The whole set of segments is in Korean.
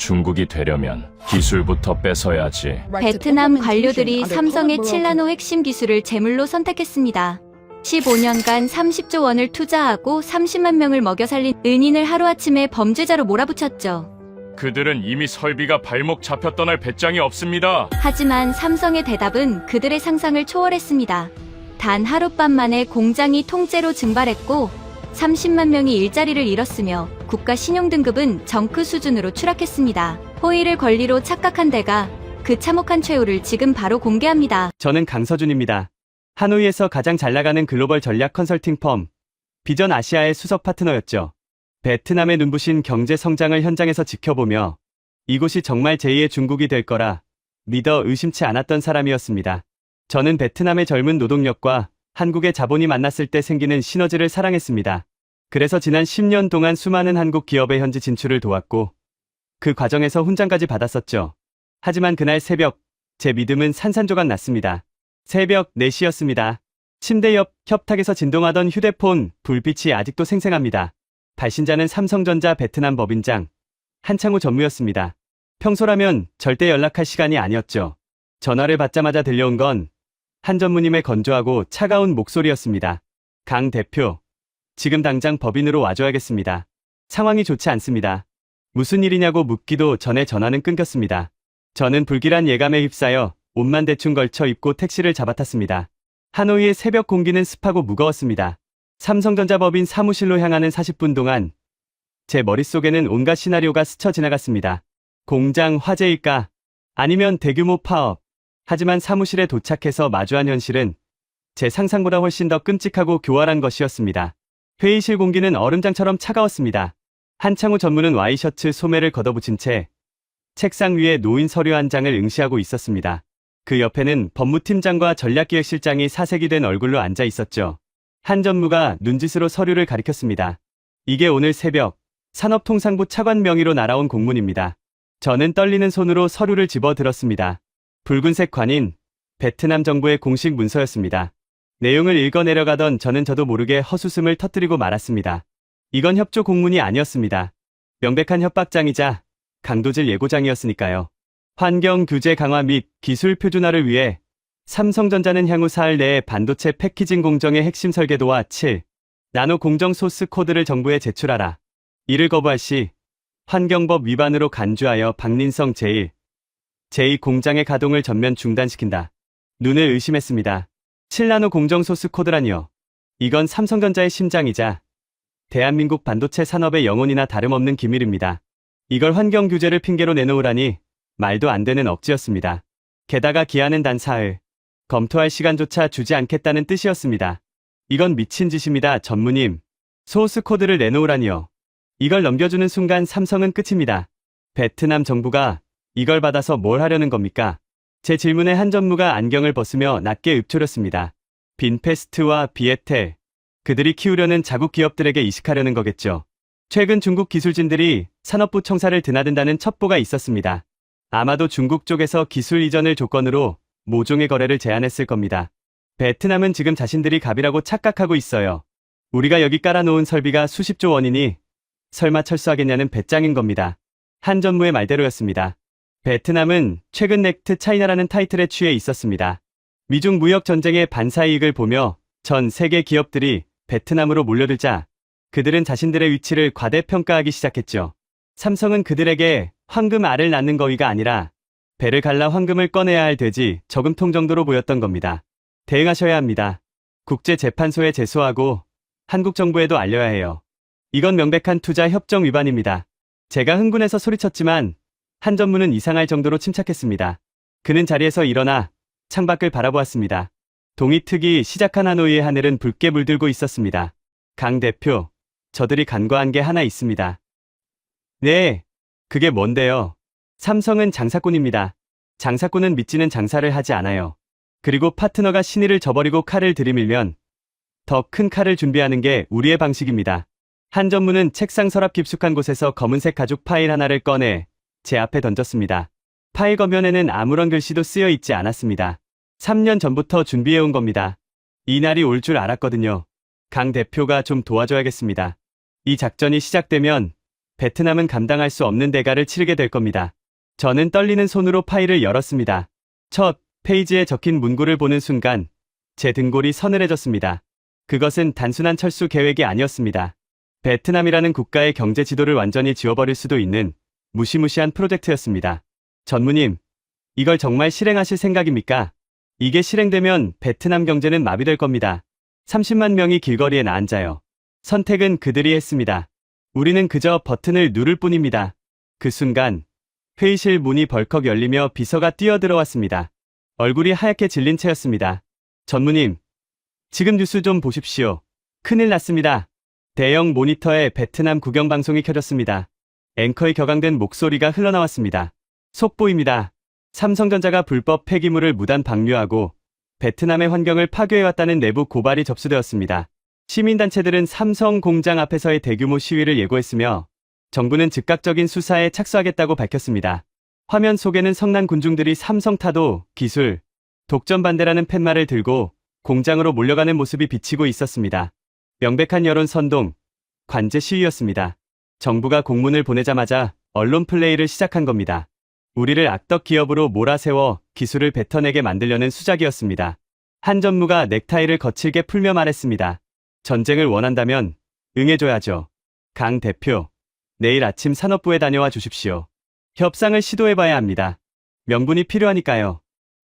중국이 되려면 기술부터 뺏어야지. 베트남 관료들이 삼성의 7나노 핵심 기술을 제물로 선택했습니다. 15년간 30조 원을 투자하고 30만 명을 먹여 살린 은인을 하루아침에 범죄자로 몰아붙였죠. 그들은 이미 설비가 발목 잡혀 떠날 배짱이 없습니다. 하지만 삼성의 대답은 그들의 상상을 초월했습니다. 단 하룻밤 만에 공장이 통째로 증발했고 30만 명이 일자리를 잃었으며 국가 신용등급은 정크 수준으로 추락했습니다. 호의를 권리로 착각한 데가 그 참혹한 최후를 지금 바로 공개합니다. 저는 강서준입니다. 하노이에서 가장 잘나가는 글로벌 전략 컨설팅 펌 비전 아시아의 수석 파트너였죠. 베트남의 눈부신 경제 성장을 현장에서 지켜보며 이곳이 정말 제2의 중국이 될 거라 믿어 의심치 않았던 사람이었습니다. 저는 베트남의 젊은 노동력과 한국의 자본이 만났을 때 생기는 시너지를 사랑했습니다. 그래서 지난 10년 동안 수많은 한국 기업의 현지 진출을 도왔고 그 과정에서 훈장까지 받았었죠. 하지만 그날 새벽 제 믿음은 산산조각 났습니다. 새벽 4시였습니다. 침대 옆 협탁에서 진동하던 휴대폰 불빛이 아직도 생생합니다. 발신자는 삼성전자 베트남 법인장 한창호 전무였습니다. 평소라면 절대 연락할 시간이 아니었죠. 전화를 받자마자 들려온 건 한 전무님의 건조하고 차가운 목소리였습니다. 강 대표, 지금 당장 법인으로 와줘야겠습니다. 상황이 좋지 않습니다. 무슨 일이냐고 묻기도 전에 전화는 끊겼습니다. 저는 불길한 예감에 휩싸여 옷만 대충 걸쳐 입고 택시를 잡아탔습니다. 하노이의 새벽 공기는 습하고 무거웠습니다. 삼성전자 법인 사무실로 향하는 40분 동안 제 머릿속에는 온갖 시나리오가 스쳐 지나갔습니다. 공장 화재일까? 아니면 대규모 파업? 하지만 사무실에 도착해서 마주한 현실은 제 상상보다 훨씬 더 끔찍하고 교활한 것이었습니다. 회의실 공기는 얼음장처럼 차가웠습니다. 한창우 전무는 와이셔츠 소매를 걷어붙인 채 책상 위에 놓인 서류 한 장을 응시하고 있었습니다. 그 옆에는 법무팀장과 전략기획실장이 사색이 된 얼굴로 앉아 있었죠. 한 전무가 눈짓으로 서류를 가리켰습니다. 이게 오늘 새벽 산업통상부 차관 명의로 날아온 공문입니다. 저는 떨리는 손으로 서류를 집어들었습니다. 붉은색 관인, 베트남 정부의 공식 문서였습니다. 내용을 읽어내려가던 저도 모르게 헛웃음을 터뜨리고 말았습니다. 이건 협조 공문이 아니었습니다. 명백한 협박장이자 강도질 예고장이었으니까요. 환경 규제 강화 및 기술 표준화를 위해 삼성전자는 향후 사흘 내에 반도체 패키징 공정의 핵심 설계도와 7나노 공정 소스 코드를 정부에 제출하라. 이를 거부할 시 환경법 위반으로 간주하여 박린성 제2 공장의 가동을 전면 중단시킨다. 눈을 의심했습니다. 7나노 공정 소스 코드라니요. 이건 삼성전자의 심장이자 대한민국 반도체 산업의 영혼이나 다름없는 기밀입니다. 이걸 환경 규제를 핑계로 내놓으라니 말도 안 되는 억지였습니다. 게다가 기한은 단 사흘. 검토할 시간조차 주지 않겠다는 뜻이었습니다. 이건 미친 짓입니다, 전무님. 소스 코드를 내놓으라니요. 이걸 넘겨주는 순간 삼성은 끝입니다. 베트남 정부가 이걸 받아서 뭘 하려는 겁니까? 제 질문에 한 전무가 안경을 벗으며 낮게 읊조렸습니다. 빈페스트와 비에텔, 그들이 키우려는 자국 기업들에게 이식하려는 거겠죠. 최근 중국 기술진들이 산업부 청사를 드나든다는 첩보가 있었습니다. 아마도 중국 쪽에서 기술 이전을 조건으로 모종의 거래를 제안했을 겁니다. 베트남은 지금 자신들이 갑이라고 착각하고 있어요. 우리가 여기 깔아놓은 설비가 수십조 원이니 설마 철수하겠냐는 배짱인 겁니다. 한 전무의 말대로였습니다. 베트남은 최근 넥트 차이나라는 타이틀에 취해 있었습니다. 미중 무역 전쟁의 반사이익을 보며 전 세계 기업들이 베트남으로 몰려들자 그들은 자신들의 위치를 과대평가하기 시작했죠. 삼성은 그들에게 황금 알을 낳는 거위가 아니라 배를 갈라 황금을 꺼내야 할 돼지 저금통 정도로 보였던 겁니다. 대응하셔야 합니다. 국제재판소에 제소하고 한국 정부에도 알려야 해요. 이건 명백한 투자 협정 위반입니다. 제가 흥분해서 소리쳤지만 한 전무는 이상할 정도로 침착했습니다. 그는 자리에서 일어나 창밖을 바라보았습니다. 동이 트기 시작한 하노이의 하늘은 붉게 물들고 있었습니다. 강 대표, 저들이 간과한 게 하나 있습니다. 네, 그게 뭔데요? 삼성은 장사꾼입니다. 장사꾼은 믿지는 장사를 하지 않아요. 그리고 파트너가 신의를 저버리고 칼을 들이밀면 더 큰 칼을 준비하는 게 우리의 방식입니다. 한 전무는 책상 서랍 깊숙한 곳에서 검은색 가죽 파일 하나를 꺼내 제 앞에 던졌습니다. 파일 겉면에는 아무런 글씨도 쓰여 있지 않았습니다. 3년 전부터 준비해온 겁니다. 이 날이 올 줄 알았거든요. 강 대표가 좀 도와줘야겠습니다. 이 작전이 시작되면 베트남은 감당할 수 없는 대가를 치르게 될 겁니다. 저는 떨리는 손으로 파일을 열었습니다. 첫 페이지에 적힌 문구를 보는 순간 제 등골이 서늘해졌습니다. 그것은 단순한 철수 계획이 아니었습니다. 베트남이라는 국가의 경제 지도를 완전히 지워버릴 수도 있는 무시무시한 프로젝트였습니다. 전무님, 이걸 정말 실행하실 생각입니까? 이게 실행되면 베트남 경제는 마비될 겁니다. 30만 명이 길거리에 나앉아요. 선택은 그들이 했습니다. 우리는 그저 버튼을 누를 뿐입니다. 그 순간 회의실 문이 벌컥 열리며 비서가 뛰어들어왔습니다. 얼굴이 하얗게 질린 채였습니다. 전무님, 지금 뉴스 좀 보십시오. 큰일 났습니다. 대형 모니터에 베트남 국영방송이 켜졌습니다. 앵커의 격앙된 목소리가 흘러나왔습니다. 속보입니다. 삼성전자가 불법 폐기물을 무단 방류하고 베트남의 환경을 파괴해왔다는 내부 고발이 접수되었습니다. 시민단체들은 삼성 공장 앞에서의 대규모 시위를 예고했으며 정부는 즉각적인 수사에 착수하겠다고 밝혔습니다. 화면 속에는 성난 군중들이 삼성 타도, 기술, 독점 반대라는 팻말을 들고 공장으로 몰려가는 모습이 비치고 있었습니다. 명백한 여론 선동, 관제 시위였습니다. 정부가 공문을 보내자마자 언론 플레이를 시작한 겁니다. 우리를 악덕 기업으로 몰아세워 기술을 뱉어내게 만들려는 수작이었습니다. 한 전무가 넥타이를 거칠게 풀며 말했습니다. 전쟁을 원한다면 응해줘야죠. 강 대표, 내일 아침 산업부에 다녀와 주십시오. 협상을 시도해봐야 합니다. 명분이 필요하니까요.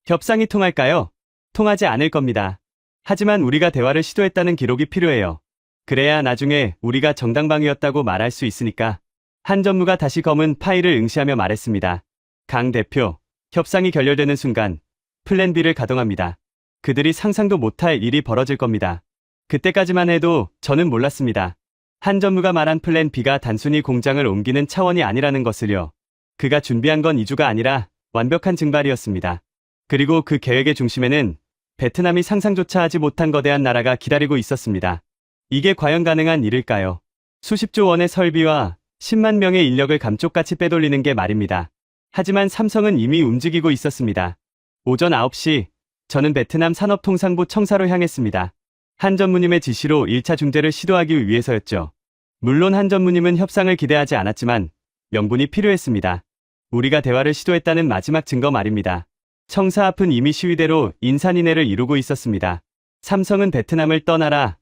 협상이 통할까요? 통하지 않을 겁니다. 하지만 우리가 대화를 시도했다는 기록이 필요해요. 그래야 나중에 우리가 정당방위였다고 말할 수 있으니까. 한 전무가 다시 검은 파일을 응시하며 말했습니다. 강 대표, 협상이 결렬되는 순간 플랜 B를 가동합니다. 그들이 상상도 못할 일이 벌어질 겁니다. 그때까지만 해도 저는 몰랐습니다. 한 전무가 말한 플랜 B가 단순히 공장을 옮기는 차원이 아니라는 것을요. 그가 준비한 건 이주가 아니라 완벽한 증발이었습니다. 그리고 그 계획의 중심에는 베트남이 상상조차 하지 못한 거대한 나라가 기다리고 있었습니다. 이게 과연 가능한 일일까요? 수십조 원의 설비와 10만 명의 인력을 감쪽같이 빼돌리는 게 말입니다. 하지만 삼성은 이미 움직이고 있었습니다. 오전 9시, 저는 베트남 산업통상부 청사로 향했습니다. 한 전무님의 지시로 1차 중재를 시도하기 위해서였죠. 물론 한 전무님은 협상을 기대하지 않았지만 명분이 필요했습니다. 우리가 대화를 시도했다는 마지막 증거 말입니다. 청사 앞은 이미 시위대로 인산인해를 이루고 있었습니다. 삼성은 베트남을 떠나라,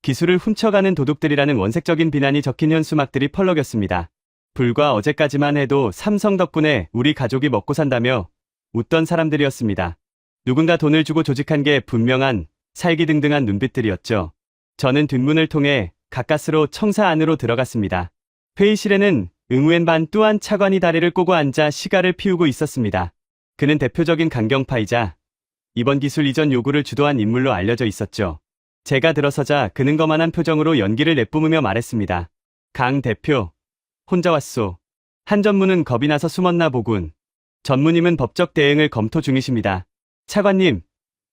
기술을 훔쳐가는 도둑들이라는 원색적인 비난이 적힌 현수막들이 펄럭였습니다. 불과 어제까지만 해도 삼성 덕분에 우리 가족이 먹고 산다며 웃던 사람들이었습니다. 누군가 돈을 주고 조직한 게 분명한 살기등등한 눈빛들이었죠. 저는 뒷문을 통해 가까스로 청사 안으로 들어갔습니다. 회의실에는 응우엔 반 뚜안 차관이 다리를 꼬고 앉아 시가를 피우고 있었습니다. 그는 대표적인 강경파이자 이번 기술 이전 요구를 주도한 인물로 알려져 있었죠. 제가 들어서자 그는 거만한 표정으로 연기를 내뿜으며 말했습니다. 강 대표, 혼자 왔소. 한 전무는 겁이 나서 숨었나 보군. 전무님은 법적 대응을 검토 중이십니다. 차관님,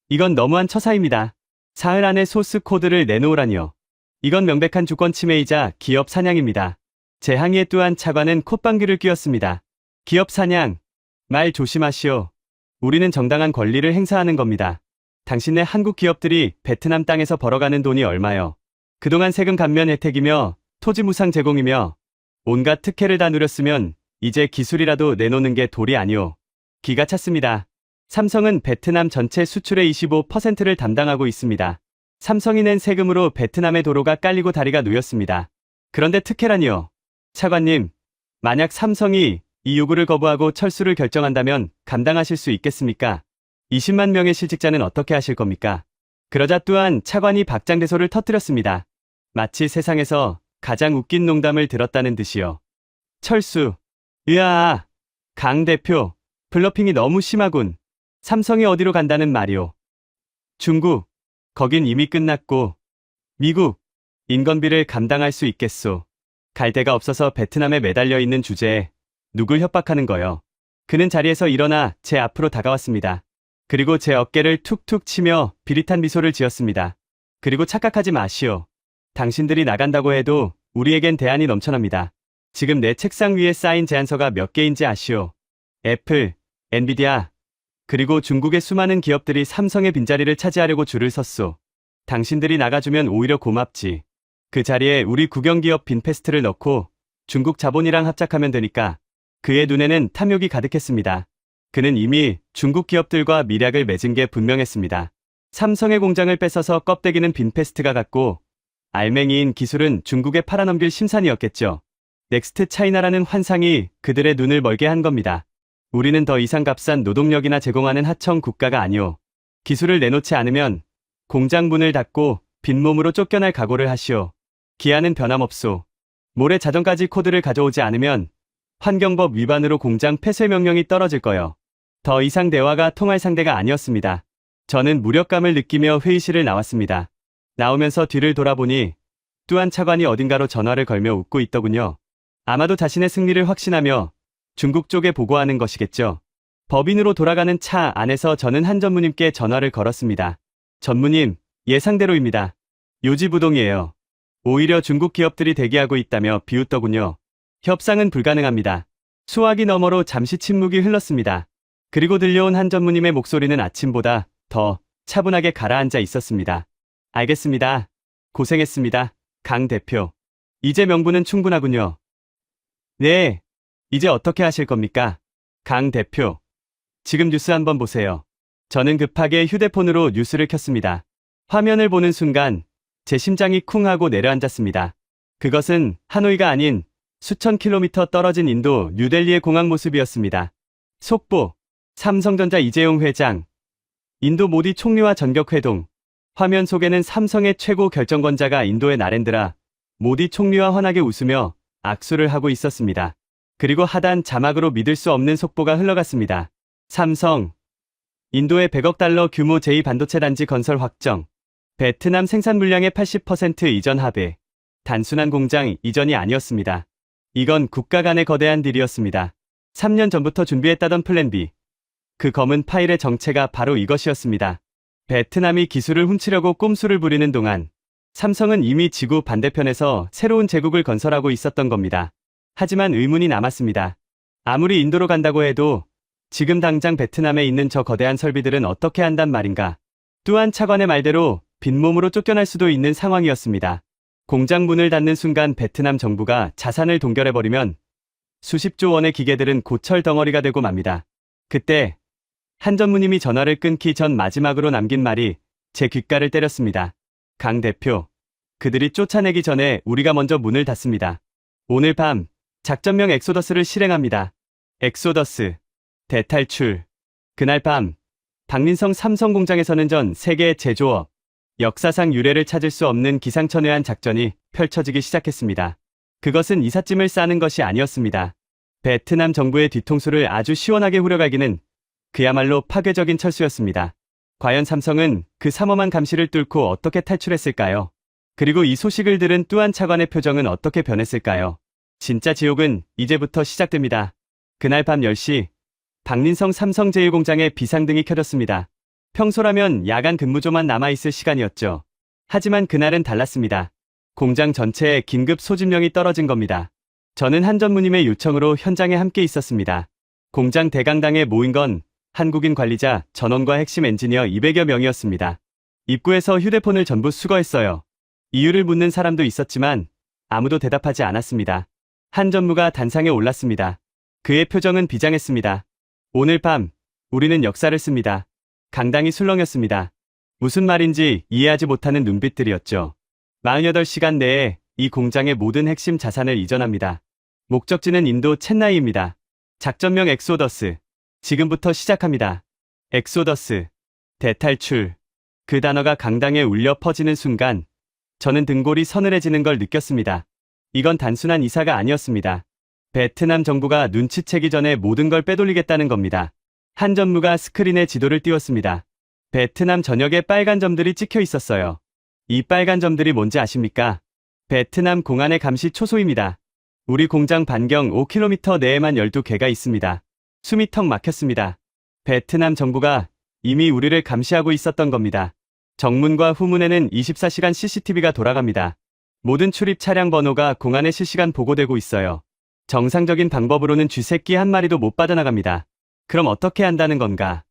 이건 너무한 처사입니다. 사흘 안에 소스 코드를 내놓으라니요. 이건 명백한 주권 침해이자 기업 사냥입니다. 제 항의에 뚜안 차관은 콧방귀를 뀌었습니다. 기업 사냥, 말 조심하시오. 우리는 정당한 권리를 행사하는 겁니다. 당신네 한국 기업들이 베트남 땅에서 벌어가는 돈이 얼마요? 그동안 세금 감면 혜택이며 토지 무상 제공이며 온갖 특혜를 다 누렸으면 이제 기술이라도 내놓는 게 도리 아니오. 기가 찼습니다. 삼성은 베트남 전체 수출의 25%를 담당하고 있습니다. 삼성이 낸 세금으로 베트남의 도로가 깔리고 다리가 놓였습니다. 그런데 특혜라니요. 차관님, 만약 삼성이 이 요구를 거부하고 철수를 결정한다면 감당하실 수 있겠습니까? 20만 명의 실직자는 어떻게 하실 겁니까? 그러자 또한 차관이 박장대소를 터뜨렸습니다. 마치 세상에서 가장 웃긴 농담을 들었다는 듯이요. 철수. 으아, 강 대표, 블러핑이 너무 심하군. 삼성이 어디로 간다는 말이오. 중국, 거긴 이미 끝났고. 미국, 인건비를 감당할 수 있겠소. 갈 데가 없어서 베트남에 매달려 있는 주제에 누굴 협박하는 거요. 그는 자리에서 일어나 제 앞으로 다가왔습니다. 그리고 제 어깨를 툭툭 치며 비릿한 미소를 지었습니다. 그리고 착각하지 마시오. 당신들이 나간다고 해도 우리에겐 대안이 넘쳐납니다. 지금 내 책상 위에 쌓인 제안서가 몇 개인지 아시오. 애플, 엔비디아, 그리고 중국의 수많은 기업들이 삼성의 빈자리를 차지하려고 줄을 섰소. 당신들이 나가주면 오히려 고맙지. 그 자리에 우리 국영기업 빈패스트를 넣고 중국 자본이랑 합작하면 되니까 그의 눈에는 탐욕이 가득했습니다. 그는 이미 중국 기업들과 밀약을 맺은 게 분명했습니다. 삼성의 공장을 뺏어서 껍데기는 빈페스트가 같고 알맹이인 기술은 중국에 팔아넘길 심산이었겠죠. 넥스트 차이나라는 환상이 그들의 눈을 멀게 한 겁니다. 우리는 더 이상 값싼 노동력이나 제공하는 하청 국가가 아니오. 기술을 내놓지 않으면 공장 문을 닫고 빈몸으로 쫓겨날 각오를 하시오. 기한은 변함없소. 모레 자정까지 코드를 가져오지 않으면 환경법 위반으로 공장 폐쇄 명령이 떨어질 거요. 더 이상 대화가 통할 상대가 아니었습니다. 저는 무력감을 느끼며 회의실을 나왔습니다. 나오면서 뒤를 돌아보니 뚜안 차관이 어딘가로 전화를 걸며 웃고 있더군요. 아마도 자신의 승리를 확신하며 중국 쪽에 보고하는 것이겠죠. 법인으로 돌아가는 차 안에서 저는 한 전무님께 전화를 걸었습니다. 전무님, 예상대로입니다. 요지부동이에요. 오히려 중국 기업들이 대기하고 있다며 비웃더군요. 협상은 불가능합니다. 수화기 너머로 잠시 침묵이 흘렀습니다. 그리고 들려온 한 전무님의 목소리는 아침보다 더 차분하게 가라앉아 있었습니다. 알겠습니다. 고생했습니다. 강 대표. 이제 명분은 충분하군요. 네. 이제 어떻게 하실 겁니까? 강 대표. 지금 뉴스 한번 보세요. 저는 급하게 휴대폰으로 뉴스를 켰습니다. 화면을 보는 순간 제 심장이 쿵 하고 내려앉았습니다. 그것은 하노이가 아닌 수천 킬로미터 떨어진 인도 뉴델리의 공항 모습이었습니다. 속보. 삼성전자 이재용 회장. 인도 모디 총리와 전격 회동. 화면 속에는 삼성의 최고 결정권자가 인도의 나렌드라 모디 총리와 환하게 웃으며 악수를 하고 있었습니다. 그리고 하단 자막으로 믿을 수 없는 속보가 흘러갔습니다. 삼성. 인도의 100억 달러 규모 제2반도체 단지 건설 확정. 베트남 생산 물량의 80% 이전 합의. 단순한 공장 이전이 아니었습니다. 이건 국가 간의 거대한 딜이었습니다. 3년 전부터 준비했다던 플랜 B. 그 검은 파일의 정체가 바로 이것이었습니다. 베트남이 기술을 훔치려고 꼼수를 부리는 동안 삼성은 이미 지구 반대편에서 새로운 제국을 건설하고 있었던 겁니다. 하지만 의문이 남았습니다. 아무리 인도로 간다고 해도 지금 당장 베트남에 있는 저 거대한 설비들은 어떻게 한단 말인가. 뚜안 차관의 말대로 빈몸으로 쫓겨날 수도 있는 상황이었습니다. 공장 문을 닫는 순간 베트남 정부가 자산을 동결해버리면 수십조 원의 기계들은 고철 덩어리가 되고 맙니다. 그때 한 전무님이 전화를 끊기 전 마지막으로 남긴 말이 제 귓가를 때렸습니다. 강 대표. 그들이 쫓아내기 전에 우리가 먼저 문을 닫습니다. 오늘 밤 작전명 엑소더스를 실행합니다. 엑소더스. 대탈출. 그날 밤 박민성 삼성 공장에서는 전 세계 제조업 역사상 유례를 찾을 수 없는 기상천외한 작전이 펼쳐지기 시작했습니다. 그것은 이삿짐을 싸는 것이 아니었습니다. 베트남 정부의 뒤통수를 아주 시원하게 후려갈기는 그야말로 파괴적인 철수였습니다. 과연 삼성은 그 삼엄한 감시를 뚫고 어떻게 탈출했을까요? 그리고 이 소식을 들은 뚜안 차관의 표정은 어떻게 변했을까요? 진짜 지옥은 이제부터 시작됩니다. 그날 밤 10시 박민성 삼성 제1공장에 비상등이 켜졌습니다. 평소라면 야간 근무조만 남아있을 시간이었죠. 하지만 그날은 달랐습니다. 공장 전체에 긴급 소집령이 떨어진 겁니다. 저는 한 전무님의 요청으로 현장에 함께 있었습니다. 공장 대강당에 모인 건 한국인 관리자, 전원과 핵심 엔지니어 200여 명이었습니다. 입구에서 휴대폰을 전부 수거했어요. 이유를 묻는 사람도 있었지만 아무도 대답하지 않았습니다. 한 전무가 단상에 올랐습니다. 그의 표정은 비장했습니다. 오늘 밤 우리는 역사를 씁니다. 강당이 술렁였습니다. 무슨 말인지 이해하지 못하는 눈빛들이었죠. 48시간 내에 이 공장의 모든 핵심 자산을 이전합니다. 목적지는 인도 첸나이입니다. 작전명 엑소더스. 지금부터 시작합니다. 엑소더스. 대탈출. 그 단어가 강당에 울려 퍼지는 순간 저는 등골이 서늘해지는 걸 느꼈습니다. 이건 단순한 이사가 아니었습니다. 베트남 정부가 눈치채기 전에 모든 걸 빼돌리겠다는 겁니다. 한 전무가 스크린에 지도를 띄웠습니다. 베트남 전역에 빨간 점들이 찍혀 있었어요. 이 빨간 점들이 뭔지 아십니까? 베트남 공안의 감시 초소입니다. 우리 공장 반경 5km 내에만 12개가 있습니다. 숨이 턱 막혔습니다. 베트남 정부가 이미 우리를 감시하고 있었던 겁니다. 정문과 후문에는 24시간 CCTV가 돌아갑니다. 모든 출입 차량 번호가 공안에 실시간 보고되고 있어요. 정상적인 방법으로는 쥐새끼 한 마리도 못 빠져나갑니다. 그럼 어떻게 한다는 건가?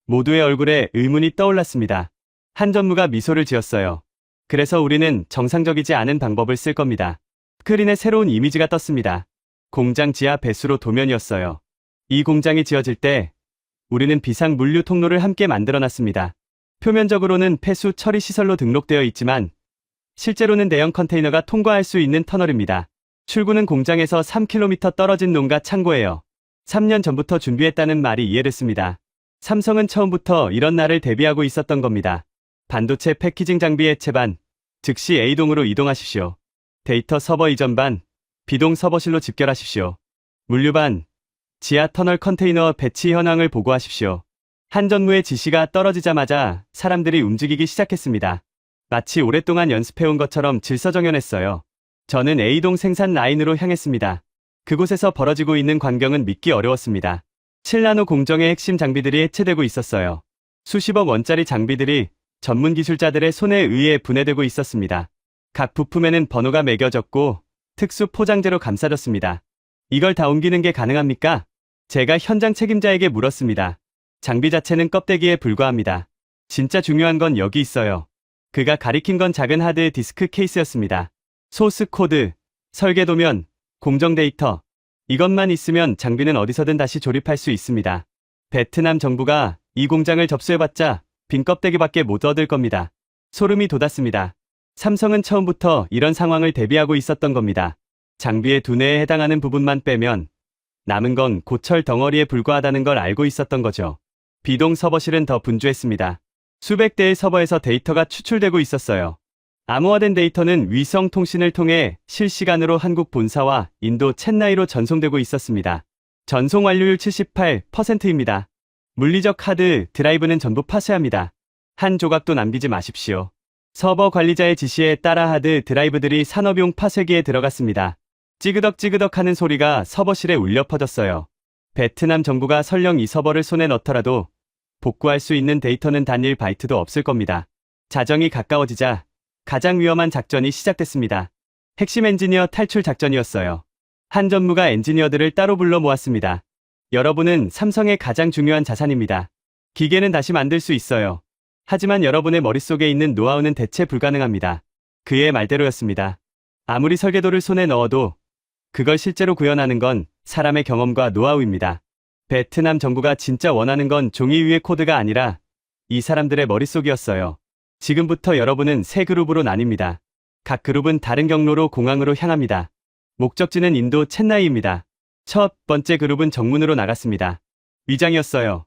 모두의 얼굴에 의문이 떠올랐습니다. 한 전무가 미소를 지었어요. 그래서 우리는 정상적이지 않은 방법을 쓸 겁니다. 스크린에 새로운 이미지가 떴습니다. 공장 지하 배수로 도면이었어요. 이 공장이 지어질 때 우리는 비상 물류 통로를 함께 만들어놨습니다. 표면적으로는 폐수 처리 시설로 등록되어 있지만 실제로는 대형 컨테이너가 통과할 수 있는 터널입니다. 출구는 공장에서 3km 떨어진 농가 창고예요. 3년 전부터 준비했다는 말이 이해됐습니다. 삼성은 처음부터 이런 날을 대비하고 있었던 겁니다. 반도체 패키징 장비 해체반, 즉시 A동으로 이동하십시오. 데이터 서버 이전반, B동 서버실로 집결하십시오. 물류반, 지하 터널 컨테이너 배치 현황을 보고하십시오. 한 전무의 지시가 떨어지자마자 사람들이 움직이기 시작했습니다. 마치 오랫동안 연습해온 것처럼 질서정연했어요. 저는 A동 생산 라인으로 향했습니다. 그곳에서 벌어지고 있는 광경은 믿기 어려웠습니다. 7나노 공정의 핵심 장비들이 해체되고 있었어요. 수십억 원짜리 장비들이 전문 기술자들의 손에 의해 분해되고 있었습니다. 각 부품에는 번호가 매겨졌고 특수 포장재로 감싸졌습니다. 이걸 다 옮기는 게 가능합니까? 제가 현장 책임자에게 물었습니다. 장비 자체는 껍데기에 불과합니다. 진짜 중요한 건 여기 있어요. 그가 가리킨 건 작은 하드 디스크 케이스였습니다. 소스 코드, 설계 도면, 공정 데이터. 이것만 있으면 장비는 어디서든 다시 조립할 수 있습니다. 베트남 정부가 이 공장을 접수해봤자 빈 껍데기밖에 못 얻을 겁니다. 소름이 돋았습니다. 삼성은 처음부터 이런 상황을 대비하고 있었던 겁니다. 장비의 두뇌에 해당하는 부분만 빼면 남은 건 고철 덩어리에 불과하다는 걸 알고 있었던 거죠. B동 서버실은 더 분주했습니다. 수백 대의 서버에서 데이터가 추출되고 있었어요. 암호화된 데이터는 위성 통신을 통해 실시간으로 한국 본사와 인도 첸나이로 전송되고 있었습니다. 전송 완료율 78%입니다. 물리적 하드 드라이브는 전부 파쇄합니다. 한 조각도 남기지 마십시오. 서버 관리자의 지시에 따라 하드 드라이브들이 산업용 파쇄기에 들어갔습니다. 찌그덕찌그덕 하는 소리가 서버실에 울려 퍼졌어요. 베트남 정부가 설령 이 서버를 손에 넣더라도 복구할 수 있는 데이터는 단 1바이트도 없을 겁니다. 자정이 가까워지자 가장 위험한 작전이 시작됐습니다. 핵심 엔지니어 탈출 작전이었어요. 한 전무가 엔지니어들을 따로 불러 모았습니다. 여러분은 삼성의 가장 중요한 자산입니다. 기계는 다시 만들 수 있어요. 하지만 여러분의 머릿속에 있는 노하우는 대체 불가능합니다. 그의 말대로였습니다. 아무리 설계도를 손에 넣어도 그걸 실제로 구현하는 건 사람의 경험과 노하우입니다. 베트남 정부가 진짜 원하는 건 종이 위의 코드가 아니라 이 사람들의 머릿속이었어요. 지금부터 여러분은 세 그룹으로 나뉩니다. 각 그룹은 다른 경로로 공항으로 향합니다. 목적지는 인도 첸나이입니다. 첫 번째 그룹은 정문으로 나갔습니다. 위장이었어요.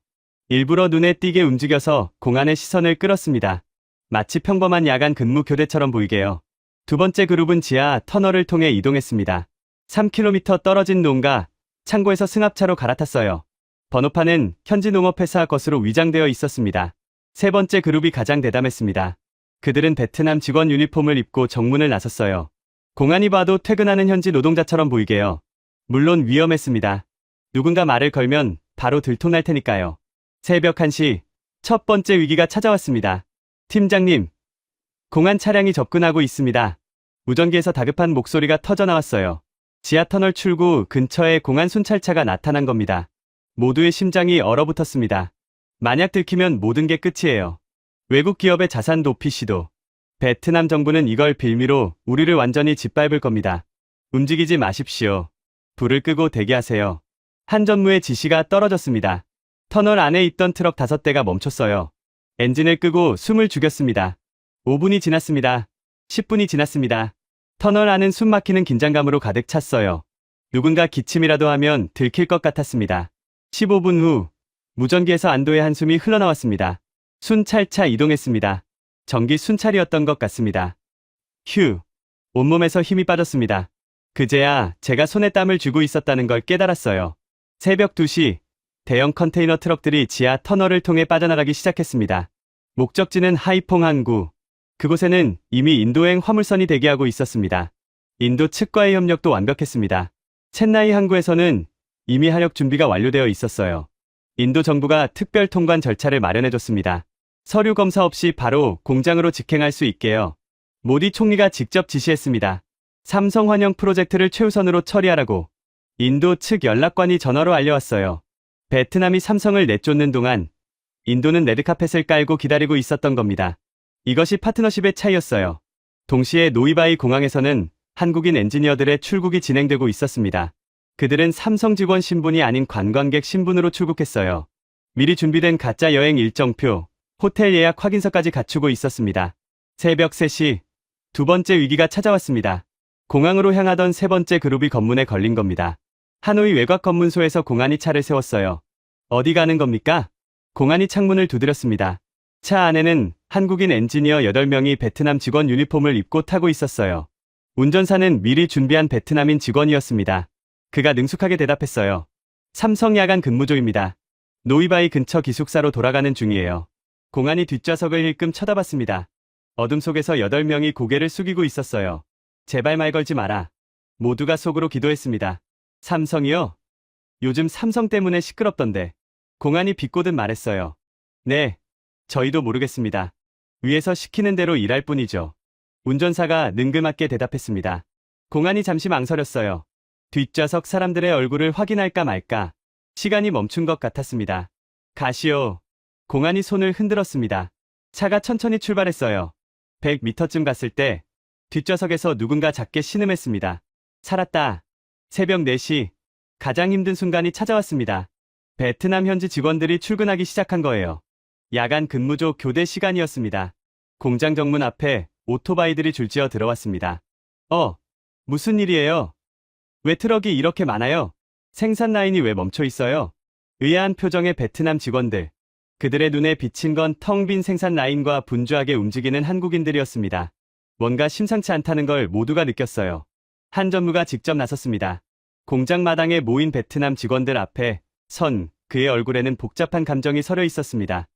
일부러 눈에 띄게 움직여서 공안의 시선을 끌었습니다. 마치 평범한 야간 근무 교대처럼 보이게요. 두 번째 그룹은 지하 터널을 통해 이동했습니다. 3km 떨어진 농가, 창고에서 승합차로 갈아탔어요. 번호판은 현지 농업회사 것으로 위장되어 있었습니다. 세 번째 그룹이 가장 대담했습니다. 그들은 베트남 직원 유니폼을 입고 정문을 나섰어요. 공안이 봐도 퇴근하는 현지 노동자처럼 보이게요. 물론 위험했습니다. 누군가 말을 걸면 바로 들통날 테니까요. 새벽 1시, 첫 번째 위기가 찾아왔습니다. 팀장님, 공안 차량이 접근하고 있습니다. 무전기에서 다급한 목소리가 터져나왔어요. 지하터널 출구 근처에 공안 순찰차가 나타난 겁니다. 모두의 심장이 얼어붙었습니다. 만약 들키면 모든 게 끝이에요. 외국 기업의 자산 도피 시도. 베트남 정부는 이걸 빌미로 우리를 완전히 짓밟을 겁니다. 움직이지 마십시오. 불을 끄고 대기하세요. 한 전무의 지시가 떨어졌습니다. 터널 안에 있던 트럭 5대가 멈췄어요. 엔진을 끄고 숨을 죽였습니다. 5분이 지났습니다. 10분이 지났습니다. 터널 안은 숨막히는 긴장감으로 가득 찼어요. 누군가 기침이라도 하면 들킬 것 같았습니다. 15분 후 무전기에서 안도의 한숨이 흘러나왔습니다. 순찰차 이동했습니다. 전기 순찰이었던 것 같습니다. 휴, 온몸에서 힘이 빠졌습니다. 그제야 제가 손에 땀을 쥐고 있었다는 걸 깨달았어요. 새벽 2시, 대형 컨테이너 트럭들이 지하 터널을 통해 빠져나가기 시작했습니다. 목적지는 하이퐁 항구. 그곳에는 이미 인도행 화물선이 대기하고 있었습니다. 인도 측과의 협력도 완벽했습니다. 첸나이 항구에서는 이미 하역 준비가 완료되어 있었어요. 인도 정부가 특별 통관 절차를 마련해줬습니다. 서류 검사 없이 바로 공장으로 직행할 수 있게요. 모디 총리가 직접 지시했습니다. 삼성 환영 프로젝트를 최우선으로 처리하라고. 인도 측 연락관이 전화로 알려왔어요. 베트남이 삼성을 내쫓는 동안 인도는 레드카펫을 깔고 기다리고 있었던 겁니다. 이것이 파트너십의 차이였어요. 동시에 노이바이 공항에서는 한국인 엔지니어들의 출국이 진행되고 있었습니다. 그들은 삼성 직원 신분이 아닌 관광객 신분으로 출국했어요. 미리 준비된 가짜 여행 일정표, 호텔 예약 확인서까지 갖추고 있었습니다. 새벽 3시, 두 번째 위기가 찾아왔습니다. 공항으로 향하던 세 번째 그룹이 검문에 걸린 겁니다. 하노이 외곽 검문소에서 공안이 차를 세웠어요. 어디 가는 겁니까? 공안이 창문을 두드렸습니다. 차 안에는 한국인 엔지니어 8명이 베트남 직원 유니폼을 입고 타고 있었어요. 운전사는 미리 준비한 베트남인 직원이었습니다. 그가 능숙하게 대답했어요. 삼성 야간 근무조입니다. 노이바이 근처 기숙사로 돌아가는 중이에요. 공안이 뒷좌석을 힐끔 쳐다봤습니다. 어둠 속에서 8명이 고개를 숙이고 있었어요. 제발 말 걸지 마라. 모두가 속으로 기도했습니다. 삼성이요? 요즘 삼성 때문에 시끄럽던데. 공안이 비꼬듯 말했어요. 네, 저희도 모르겠습니다. 위에서 시키는 대로 일할 뿐이죠. 운전사가 능금맞게 대답했습니다. 공안이 잠시 망설였어요. 뒷좌석 사람들의 얼굴을 확인할까 말까. 시간이 멈춘 것 같았습니다. 가시오. 공안이 손을 흔들었습니다. 차가 천천히 출발했어요. 100m쯤 갔을 때 뒷좌석에서 누군가 작게 신음했습니다. 살았다. 새벽 4시, 가장 힘든 순간이 찾아왔습니다. 베트남 현지 직원들이 출근하기 시작한 거예요. 야간 근무조 교대 시간이었습니다. 공장 정문 앞에 오토바이들이 줄지어 들어왔습니다. 무슨 일이에요? 왜 트럭이 이렇게 많아요? 생산 라인이 왜 멈춰 있어요? 의아한 표정의 베트남 직원들. 그들의 눈에 비친 건 텅 빈 생산 라인과 분주하게 움직이는 한국인들이었습니다. 뭔가 심상치 않다는 걸 모두가 느꼈어요. 한 전무가 직접 나섰습니다. 공장 마당에 모인 베트남 직원들 앞에 선 그의 얼굴에는 복잡한 감정이 서려 있었습니다.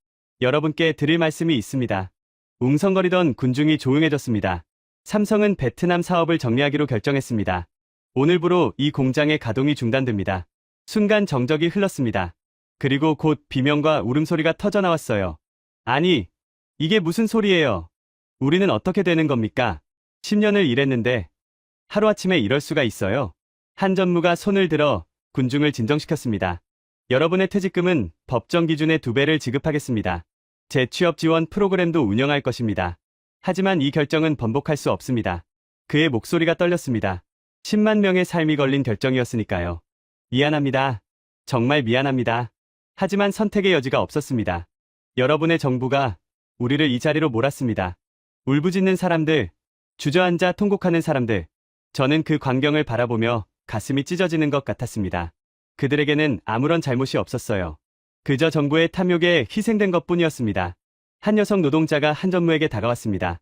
여러분께 드릴 말씀이 있습니다. 웅성거리던 군중이 조용해졌습니다. 삼성은 베트남 사업을 정리하기로 결정했습니다. 오늘부로 이 공장의 가동이 중단됩니다. 순간 정적이 흘렀습니다. 그리고 곧 비명과 울음소리가 터져나왔어요. 아니, 이게 무슨 소리예요? 우리는 어떻게 되는 겁니까? 10년을 일했는데 하루아침에 이럴 수가 있어요? 한 전무가 손을 들어 군중을 진정시켰습니다. 여러분의 퇴직금은 법정 기준의 2배를 지급하겠습니다. 재취업 지원 프로그램도 운영할 것입니다. 하지만 이 결정은 번복할 수 없습니다. 그의 목소리가 떨렸습니다. 10만 명의 삶이 걸린 결정이었으니까요. 미안합니다. 정말 미안합니다. 하지만 선택의 여지가 없었습니다. 여러분의 정부가 우리를 이 자리로 몰았습니다. 울부짖는 사람들, 주저앉아 통곡하는 사람들. 저는 그 광경을 바라보며 가슴이 찢어지는 것 같았습니다. 그들에게는 아무런 잘못이 없었어요. 그저 정부의 탐욕에 희생된 것뿐이었습니다. 한 여성 노동자가 한 전무에게 다가왔습니다.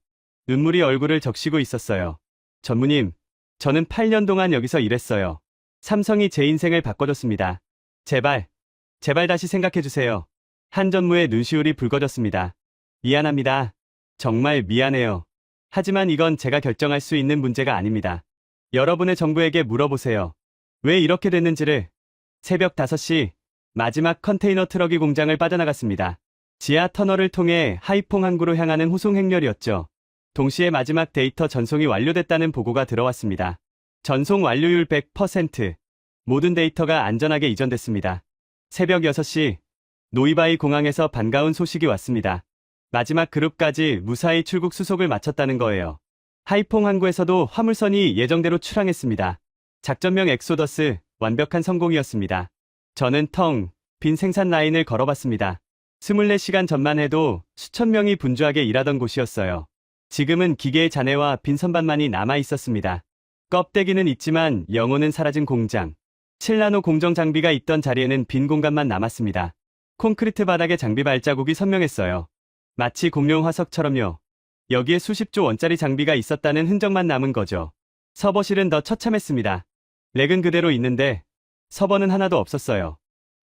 눈물이 얼굴을 적시고 있었어요. 전무님, 저는 8년 동안 여기서 일했어요. 삼성이 제 인생을 바꿔줬습니다. 제발 다시 생각해주세요. 한 전무의 눈시울이 붉어졌습니다. 미안합니다. 정말 미안해요. 하지만 이건 제가 결정할 수 있는 문제가 아닙니다. 여러분의 정부에게 물어보세요. 왜 이렇게 됐는지를. 새벽 5시, 마지막 컨테이너 트럭이 공장을 빠져나갔습니다. 지하 터널을 통해 하이퐁 항구로 향하는 호송 행렬이었죠. 동시에 마지막 데이터 전송이 완료됐다는 보고가 들어왔습니다. 전송 완료율 100%. 모든 데이터가 안전하게 이전됐습니다. 새벽 6시, 노이바이 공항에서 반가운 소식이 왔습니다. 마지막 그룹까지 무사히 출국 수속을 마쳤다는 거예요. 하이퐁 항구에서도 화물선이 예정대로 출항했습니다. 작전명 엑소더스, 완벽한 성공이었습니다. 저는 텅 빈 생산 라인을 걸어봤습니다. 24시간 전만 해도 수천 명이 분주하게 일하던 곳이었어요. 지금은 기계의 잔해와 빈 선반만이 남아 있었습니다. 껍데기는 있지만 영혼은 사라진 공장. 7나노 공정 장비가 있던 자리에는 빈 공간만 남았습니다. 콘크리트 바닥에 장비 발자국이 선명했어요. 마치 공룡 화석처럼요. 여기에 수십조 원짜리 장비가 있었다는 흔적만 남은 거죠. 서버실은 더 처참했습니다. 렉은 그대로 있는데 서버는 하나도 없었어요.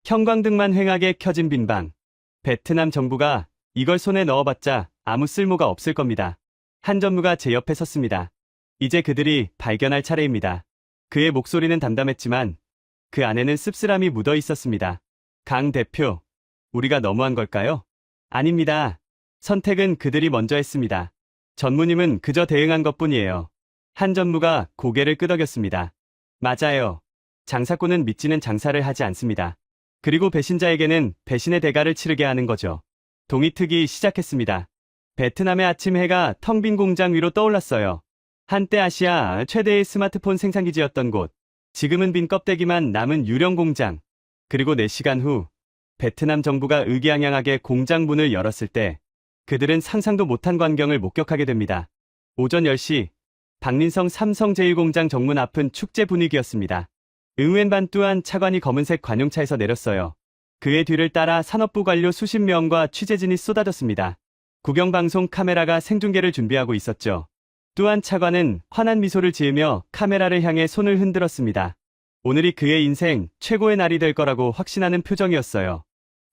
형광등만 휑하게 켜진 빈 방. 베트남 정부가 이걸 손에 넣어봤자 아무 쓸모가 없을 겁니다. 한 전무가 제 옆에 섰습니다. 이제 그들이 발견할 차례입니다. 그의 목소리는 담담했지만 그 안에는 씁쓸함이 묻어 있었습니다. 강 대표, 우리가 너무한 걸까요? 아닙니다. 선택은 그들이 먼저 했습니다. 전무님은 그저 대응한 것뿐이에요. 한 전무가 고개를 끄덕였습니다. 맞아요. 장사꾼은 믿지는 장사를 하지 않습니다. 그리고 배신자에게는 배신의 대가를 치르게 하는 거죠. 동이 트기 시작했습니다. 베트남의 아침 해가 텅 빈 공장 위로 떠올랐어요. 한때 아시아 최대의 스마트폰 생산기지였던 곳, 지금은 빈 껍데기만 남은 유령 공장. 그리고 4시간 후 베트남 정부가 의기양양하게 공장 문을 열었을 때 그들은 상상도 못한 광경을 목격하게 됩니다. 오전 10시 박린성 삼성 제1공장 정문 앞은 축제 분위기였습니다. 응웬반 뚜안 차관이 검은색 관용차에서 내렸어요. 그의 뒤를 따라 산업부 관료 수십 명과 취재진이 쏟아졌습니다. 국영방송 카메라가 생중계를 준비하고 있었죠. 뚜안 차관은 환한 미소를 지으며 카메라를 향해 손을 흔들었습니다. 오늘이 그의 인생 최고의 날이 될 거라고 확신하는 표정이었어요.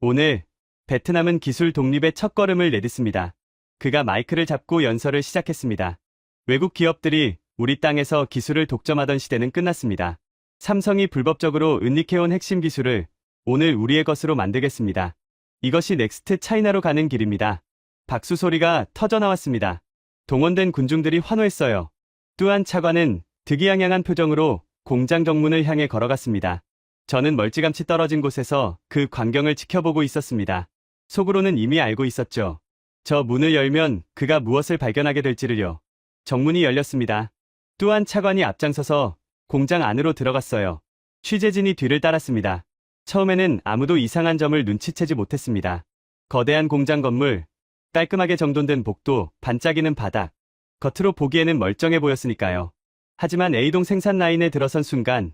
오늘 베트남은 기술 독립의 첫걸음을 내딛습니다. 그가 마이크를 잡고 연설을 시작했습니다. 외국 기업들이 우리 땅에서 기술을 독점하던 시대는 끝났습니다. 삼성이 불법적으로 은닉해온 핵심 기술을 오늘 우리의 것으로 만들겠습니다. 이것이 넥스트 차이나로 가는 길입니다. 박수 소리가 터져나왔습니다. 동원된 군중들이 환호했어요. 뚜안 차관은 득이양양한 표정으로 공장 정문을 향해 걸어갔습니다. 저는 멀찌감치 떨어진 곳에서 그 광경을 지켜보고 있었습니다. 속으로는 이미 알고 있었죠. 저 문을 열면 그가 무엇을 발견하게 될지를요. 정문이 열렸습니다. 뚜안 차관이 앞장서서 공장 안으로 들어갔어요. 취재진이 뒤를 따랐습니다. 처음에는 아무도 이상한 점을 눈치채지 못했습니다. 거대한 공장 건물, 깔끔하게 정돈된 복도, 반짝이는 바닥. 겉으로 보기에는 멀쩡해 보였으니까요. 하지만 A동 생산 라인에 들어선 순간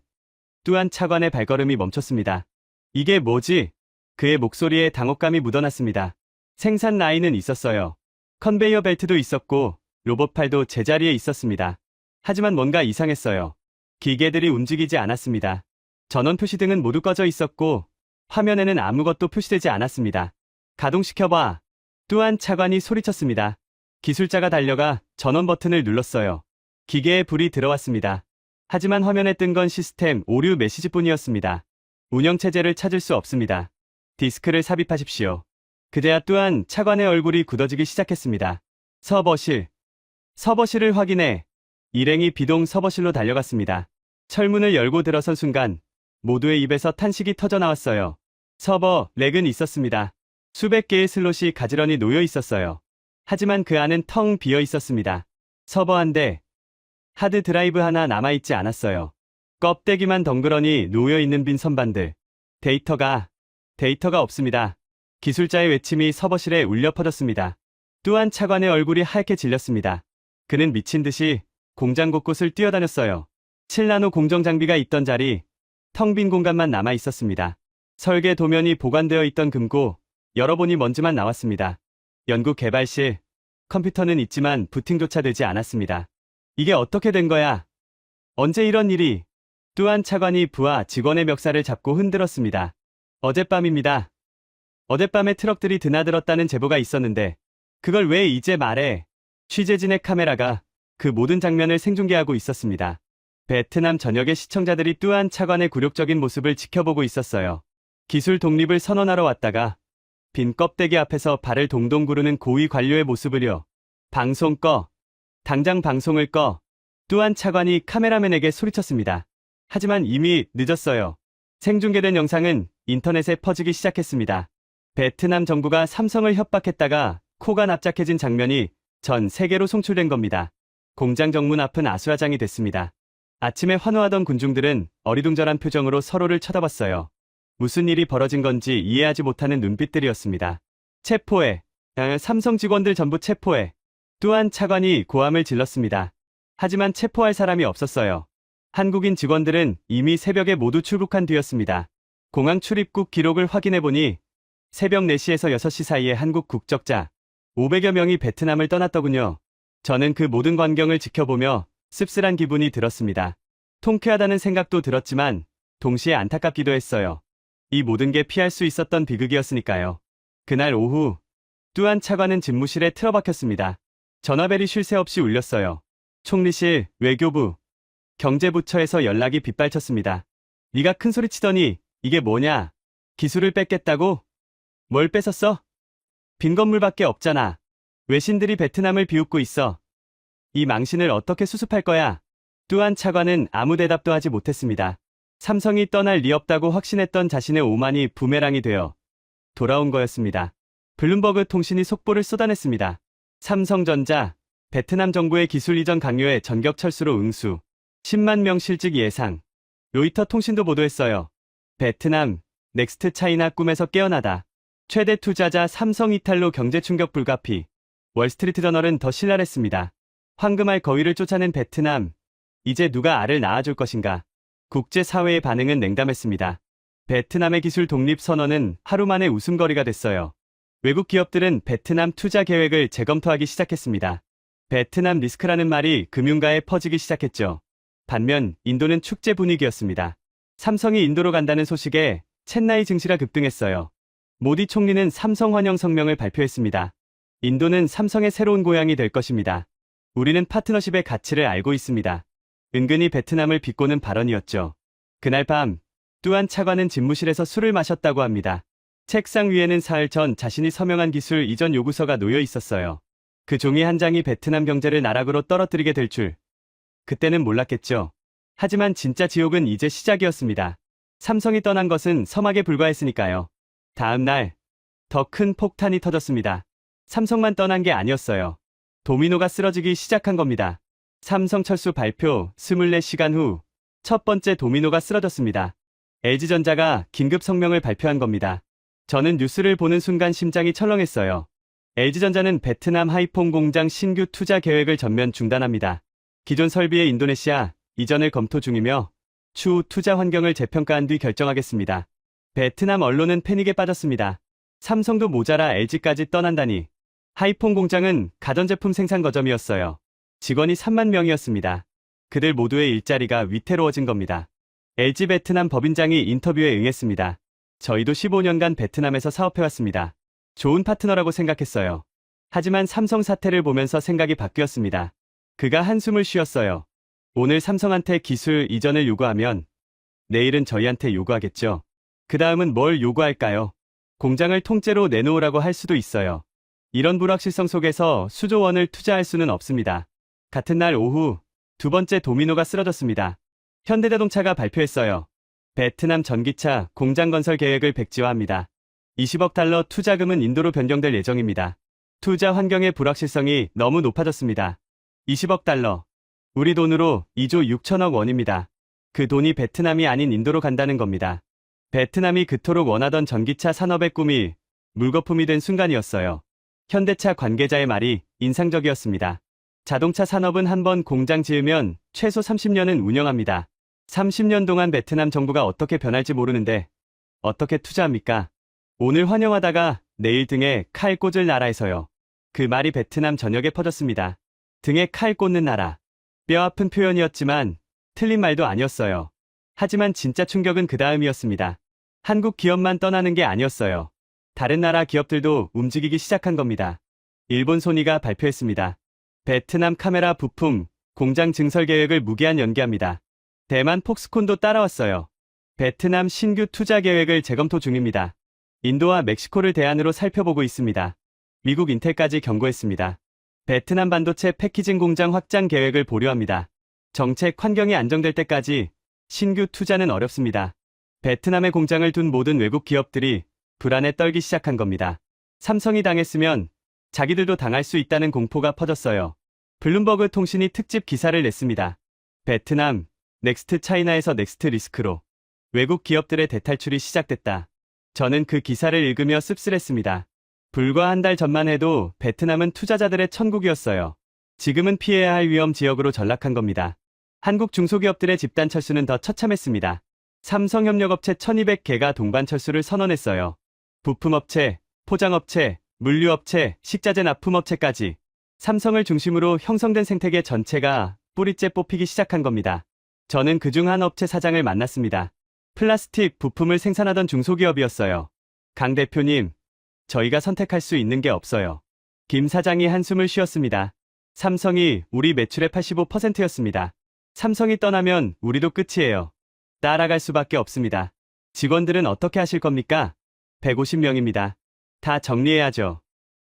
뚜안 차관의 발걸음이 멈췄습니다. 이게 뭐지? 그의 목소리에 당혹감이 묻어났습니다. 생산 라인은 있었어요. 컨베이어 벨트도 있었고 로봇팔도 제자리에 있었습니다. 하지만 뭔가 이상했어요. 기계들이 움직이지 않았습니다. 전원 표시등은 모두 꺼져 있었고 화면에는 아무것도 표시되지 않았습니다. 가동시켜봐. 뚜안 차관이 소리쳤습니다. 기술자가 달려가 전원 버튼을 눌렀어요. 기계에 불이 들어왔습니다. 하지만 화면에 뜬 건 시스템 오류 메시지뿐이었습니다. 운영체제를 찾을 수 없습니다. 디스크를 삽입하십시오. 그제야 뚜안 차관의 얼굴이 굳어지기 시작했습니다. 서버실을 확인해. 일행이 비동 서버실로 달려갔습니다. 철문을 열고 들어선 순간 모두의 입에서 탄식이 터져나왔어요. 서버 렉은 있었습니다. 수백 개의 슬롯이 가지런히 놓여 있었어요. 하지만 그 안은 텅 비어 있었습니다. 서버 한 대, 하드 드라이브 하나 남아있지 않았어요. 껍데기만 덩그러니 놓여있는 빈 선반들. 데이터가 없습니다. 기술자의 외침이 서버실에 울려 퍼졌습니다. 뚜안 차관의 얼굴이 하얗게 질렸습니다. 그는 미친 듯이 공장 곳곳을 뛰어다녔어요. 7나노 공정 장비가 있던 자리, 텅 빈 공간만 남아 있었습니다. 설계 도면이 보관되어 있던 금고, 열어보니 먼지만 나왔습니다. 연구 개발실, 컴퓨터는 있지만 부팅조차 되지 않았습니다. 이게 어떻게 된 거야? 언제 이런 일이? 뚜안 차관이 부하 직원의 멱살을 잡고 흔들었습니다. 어젯밤입니다. 어젯밤에 트럭들이 드나들었다는 제보가 있었는데 그걸 왜 이제 말해? 취재진의 카메라가 그 모든 장면을 생중계하고 있었습니다. 베트남 전역의 시청자들이 뚜안 차관의 굴욕적인 모습을 지켜보고 있었어요. 기술 독립을 선언하러 왔다가 빈 껍데기 앞에서 발을 동동 구르는 고위 관료의 모습을요. 방송 꺼. 당장 방송을 꺼. 뚜안 차관이 카메라맨에게 소리쳤습니다. 하지만 이미 늦었어요. 생중계된 영상은 인터넷에 퍼지기 시작했습니다. 베트남 정부가 삼성을 협박했다가 코가 납작해진 장면이 전 세계로 송출된 겁니다. 공장 정문 앞은 아수라장이 됐습니다. 아침에 환호하던 군중들은 어리둥절한 표정으로 서로를 쳐다봤어요. 무슨 일이 벌어진 건지 이해하지 못하는 눈빛들이었습니다. 체포해. 삼성 직원들 전부 체포해. 뚜안 차관이 고함을 질렀습니다. 하지만 체포할 사람이 없었어요. 한국인 직원들은 이미 새벽에 모두 출국한 뒤였습니다. 공항 출입국 기록을 확인해보니 새벽 4시에서 6시 사이에 한국 국적자 500여 명이 베트남을 떠났더군요. 저는 그 모든 광경을 지켜보며 씁쓸한 기분이 들었습니다. 통쾌하다는 생각도 들었지만 동시에 안타깝기도 했어요. 이 모든 게 피할 수 있었던 비극이었으니까요. 그날 오후 뚜안 차관은 집무실에 틀어박혔습니다. 전화벨이 쉴 새 없이 울렸어요. 총리실, 외교부, 경제부처에서 연락이 빗발쳤습니다. 네가 큰 소리 치더니 이게 뭐냐? 기술을 뺏겠다고? 뭘 뺏었어? 빈 건물밖에 없잖아. 외신들이 베트남을 비웃고 있어. 이 망신을 어떻게 수습할 거야? 뚜안 차관은 아무 대답도 하지 못했습니다. 삼성이 떠날 리 없다고 확신했던 자신의 오만이 부메랑이 되어 돌아온 거였습니다. 블룸버그 통신이 속보를 쏟아냈습니다. 삼성전자, 베트남 정부의 기술 이전 강요에 전격 철수로 응수. 10만 명 실직 예상. 로이터 통신도 보도했어요. 베트남, 넥스트 차이나 꿈에서 깨어나다. 최대 투자자 삼성 이탈로 경제 충격 불가피. 월스트리트 저널은 더 신랄했습니다. 황금알 거위를 쫓아낸 베트남. 이제 누가 알을 낳아줄 것인가. 국제사회의 반응은 냉담했습니다. 베트남의 기술 독립 선언은 하루 만에 웃음거리가 됐어요. 외국 기업들은 베트남 투자 계획을 재검토하기 시작했습니다. 베트남 리스크라는 말이 금융가에 퍼지기 시작했죠. 반면 인도는 축제 분위기였습니다. 삼성이 인도로 간다는 소식에 첸나이 증시가 급등했어요. 모디 총리는 삼성 환영 성명을 발표했습니다. 인도는 삼성의 새로운 고향이 될 것입니다. 우리는 파트너십의 가치를 알고 있습니다. 은근히 베트남을 비꼬는 발언이었죠. 그날 밤, 뚜안 차관은 집무실에서 술을 마셨다고 합니다. 책상 위에는 사흘 전 자신이 서명한 기술 이전 요구서가 놓여 있었어요. 그 종이 한 장이 베트남 경제를 나락으로 떨어뜨리게 될 줄. 그때는 몰랐겠죠. 하지만 진짜 지옥은 이제 시작이었습니다. 삼성이 떠난 것은 서막에 불과했으니까요. 다음 날, 더 큰 폭탄이 터졌습니다. 삼성만 떠난 게 아니었어요. 도미노가 쓰러지기 시작한 겁니다. 삼성 철수 발표 24시간 후 첫 번째 도미노가 쓰러졌습니다. LG전자가 긴급 성명을 발표한 겁니다. 저는 뉴스를 보는 순간 심장이 철렁했어요. LG전자는 베트남 하이퐁 공장 신규 투자 계획을 전면 중단합니다. 기존 설비의 인도네시아 이전을 검토 중이며 추후 투자 환경을 재평가한 뒤 결정하겠습니다. 베트남 언론은 패닉에 빠졌습니다. 삼성도 모자라 LG까지 떠난다니. 하이퐁 공장은 가전제품 생산 거점이었어요. 직원이 3만 명이었습니다. 그들 모두의 일자리가 위태로워진 겁니다. LG 베트남 법인장이 인터뷰에 응했습니다. 저희도 15년간 베트남에서 사업해왔습니다. 좋은 파트너라고 생각했어요. 하지만 삼성 사태를 보면서 생각이 바뀌었습니다. 그가 한숨을 쉬었어요. 오늘 삼성한테 기술 이전을 요구하면 내일은 저희한테 요구하겠죠. 그 다음은 뭘 요구할까요? 공장을 통째로 내놓으라고 할 수도 있어요. 이런 불확실성 속에서 수조 원을 투자할 수는 없습니다. 같은 날 오후 두 번째 도미노가 쓰러졌습니다. 현대자동차가 발표했어요. 베트남 전기차 공장 건설 계획을 백지화합니다. 20억 달러 투자금은 인도로 변경될 예정입니다. 투자 환경의 불확실성이 너무 높아졌습니다. 20억 달러. 우리 돈으로 2조 6천억 원입니다. 그 돈이 베트남이 아닌 인도로 간다는 겁니다. 베트남이 그토록 원하던 전기차 산업의 꿈이 물거품이 된 순간이었어요. 현대차 관계자의 말이 인상적이었습니다. 자동차 산업은 한번 공장 지으면 최소 30년은 운영합니다. 30년 동안 베트남 정부가 어떻게 변할지 모르는데 어떻게 투자합니까? 오늘 환영하다가 내일 등에 칼 꽂을 나라에서요. 그 말이 베트남 전역에 퍼졌습니다. 등에 칼 꽂는 나라. 뼈아픈 표현이었지만 틀린 말도 아니었어요. 하지만 진짜 충격은 그 다음이었습니다. 한국 기업만 떠나는 게 아니었어요. 다른 나라 기업들도 움직이기 시작한 겁니다. 일본 소니가 발표했습니다. 베트남 카메라 부품 공장 증설 계획을 무기한 연기합니다. 대만 폭스콘도 따라왔어요. 베트남 신규 투자 계획을 재검토 중입니다. 인도와 멕시코를 대안으로 살펴보고 있습니다. 미국 인텔까지 경고했습니다. 베트남 반도체 패키징 공장 확장 계획을 보류합니다. 정책 환경이 안정될 때까지 신규 투자는 어렵습니다. 베트남에 공장을 둔 모든 외국 기업들이 불안에 떨기 시작한 겁니다. 삼성이 당했으면 자기들도 당할 수 있다는 공포가 퍼졌어요. 블룸버그 통신이 특집 기사를 냈습니다. 베트남, 넥스트 차이나에서 넥스트 리스크로 외국 기업들의 대탈출이 시작됐다. 저는 그 기사를 읽으며 씁쓸했습니다. 불과 한 달 전만 해도 베트남은 투자자들의 천국이었어요. 지금은 피해야 할 위험 지역으로 전락한 겁니다. 한국 중소기업들의 집단 철수는 더 처참했습니다. 삼성협력업체 1200개가 동반 철수를 선언했어요. 부품업체, 포장업체, 물류업체, 식자재 납품업체까지 삼성을 중심으로 형성된 생태계 전체가 뿌리째 뽑히기 시작한 겁니다. 저는 그중 한 업체 사장을 만났습니다. 플라스틱 부품을 생산하던 중소기업이었어요. 강 대표님, 저희가 선택할 수 있는 게 없어요. 김 사장이 한숨을 쉬었습니다. 삼성이 우리 매출의 85%였습니다. 삼성이 떠나면 우리도 끝이에요. 따라갈 수밖에 없습니다. 직원들은 어떻게 하실 겁니까? 150명입니다. 다 정리해야죠.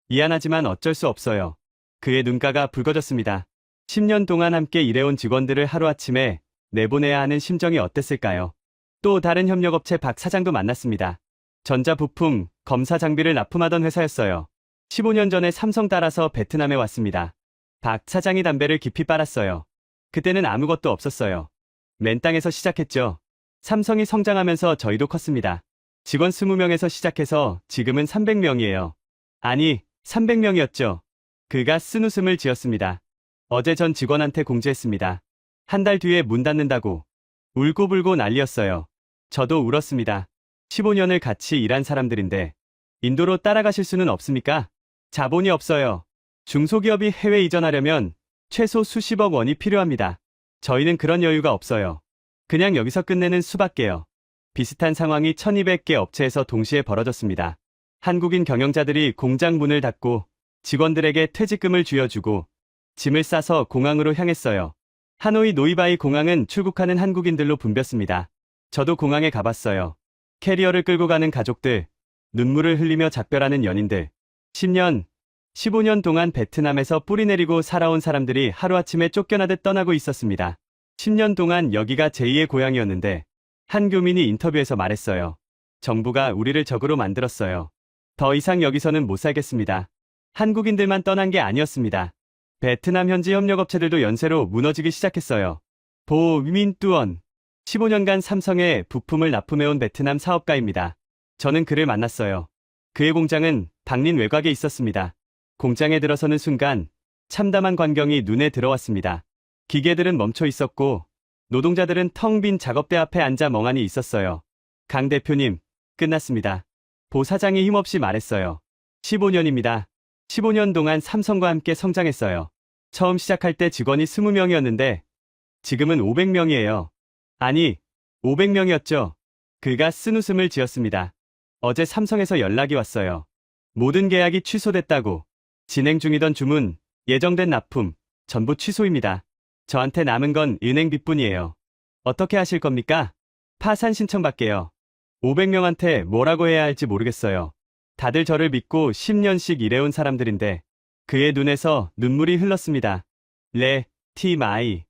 미안하지만 어쩔 수 없어요. 그의 눈가가 붉어졌습니다. 10년 동안 함께 일해온 직원들을 하루아침에 내보내야 하는 심정이 어땠을까요? 또 다른 협력업체 박 사장도 만났습니다. 전자부품, 검사 장비를 납품하던 회사였어요. 15년 전에 삼성 따라서 베트남에 왔습니다. 박 사장이 담배를 깊이 빨았어요. 그때는 아무것도 없었어요. 맨 땅에서 시작했죠. 삼성이 성장하면서 저희도 컸습니다. 직원 20명에서 시작해서 지금은 300명이에요. 아니, 300명이었죠. 그가 쓴 웃음을 지었습니다. 어제 전 직원한테 공지했습니다. 한 달 뒤에 문 닫는다고. 울고불고 난리였어요. 저도 울었습니다. 15년을 같이 일한 사람들인데 인도로 따라가실 수는 없습니까? 자본이 없어요. 중소기업이 해외 이전하려면 최소 수십억 원이 필요합니다. 저희는 그런 여유가 없어요. 그냥 여기서 끝내는 수밖에요. 비슷한 상황이 1200개 업체에서 동시에 벌어졌습니다. 한국인 경영자들이 공장 문을 닫고 직원들에게 퇴직금을 쥐어주고 짐을 싸서 공항으로 향했어요. 하노이 노이바이 공항은 출국하는 한국인들로 붐볐습니다. 저도 공항에 가봤어요. 캐리어를 끌고 가는 가족들, 눈물을 흘리며 작별하는 연인들, 10년, 15년 동안 베트남에서 뿌리내리고 살아온 사람들이 하루아침에 쫓겨나듯 떠나고 있었습니다. 10년 동안 여기가 제2의 고향이었는데 한 교민이 인터뷰에서 말했어요. 정부가 우리를 적으로 만들었어요. 더 이상 여기서는 못 살겠습니다. 한국인들만 떠난 게 아니었습니다. 베트남 현지 협력업체들도 연쇄로 무너지기 시작했어요. 보 위민뚜언, 15년간 삼성에 부품을 납품해온 베트남 사업가입니다. 저는 그를 만났어요. 그의 공장은 박린 외곽에 있었습니다. 공장에 들어서는 순간 참담한 광경이 눈에 들어왔습니다. 기계들은 멈춰 있었고 노동자들은 텅 빈 작업대 앞에 앉아 멍하니 있었어요. 강 대표님, 끝났습니다. 보 사장이 힘없이 말했어요. 15년입니다. 15년 동안 삼성과 함께 성장했어요. 처음 시작할 때 직원이 20명이었는데 지금은 500명이에요. 아니, 500명이었죠. 그가 쓴 웃음을 지었습니다. 어제 삼성에서 연락이 왔어요. 모든 계약이 취소됐다고. 진행 중이던 주문, 예정된 납품, 전부 취소입니다. 저한테 남은 건 은행 빚뿐이에요. 어떻게 하실 겁니까? 파산 신청받게요. 500명한테 뭐라고 해야 할지 모르겠어요. 다들 저를 믿고 10년씩 일해온 사람들인데 그의 눈에서 눈물이 흘렀습니다. 티마이.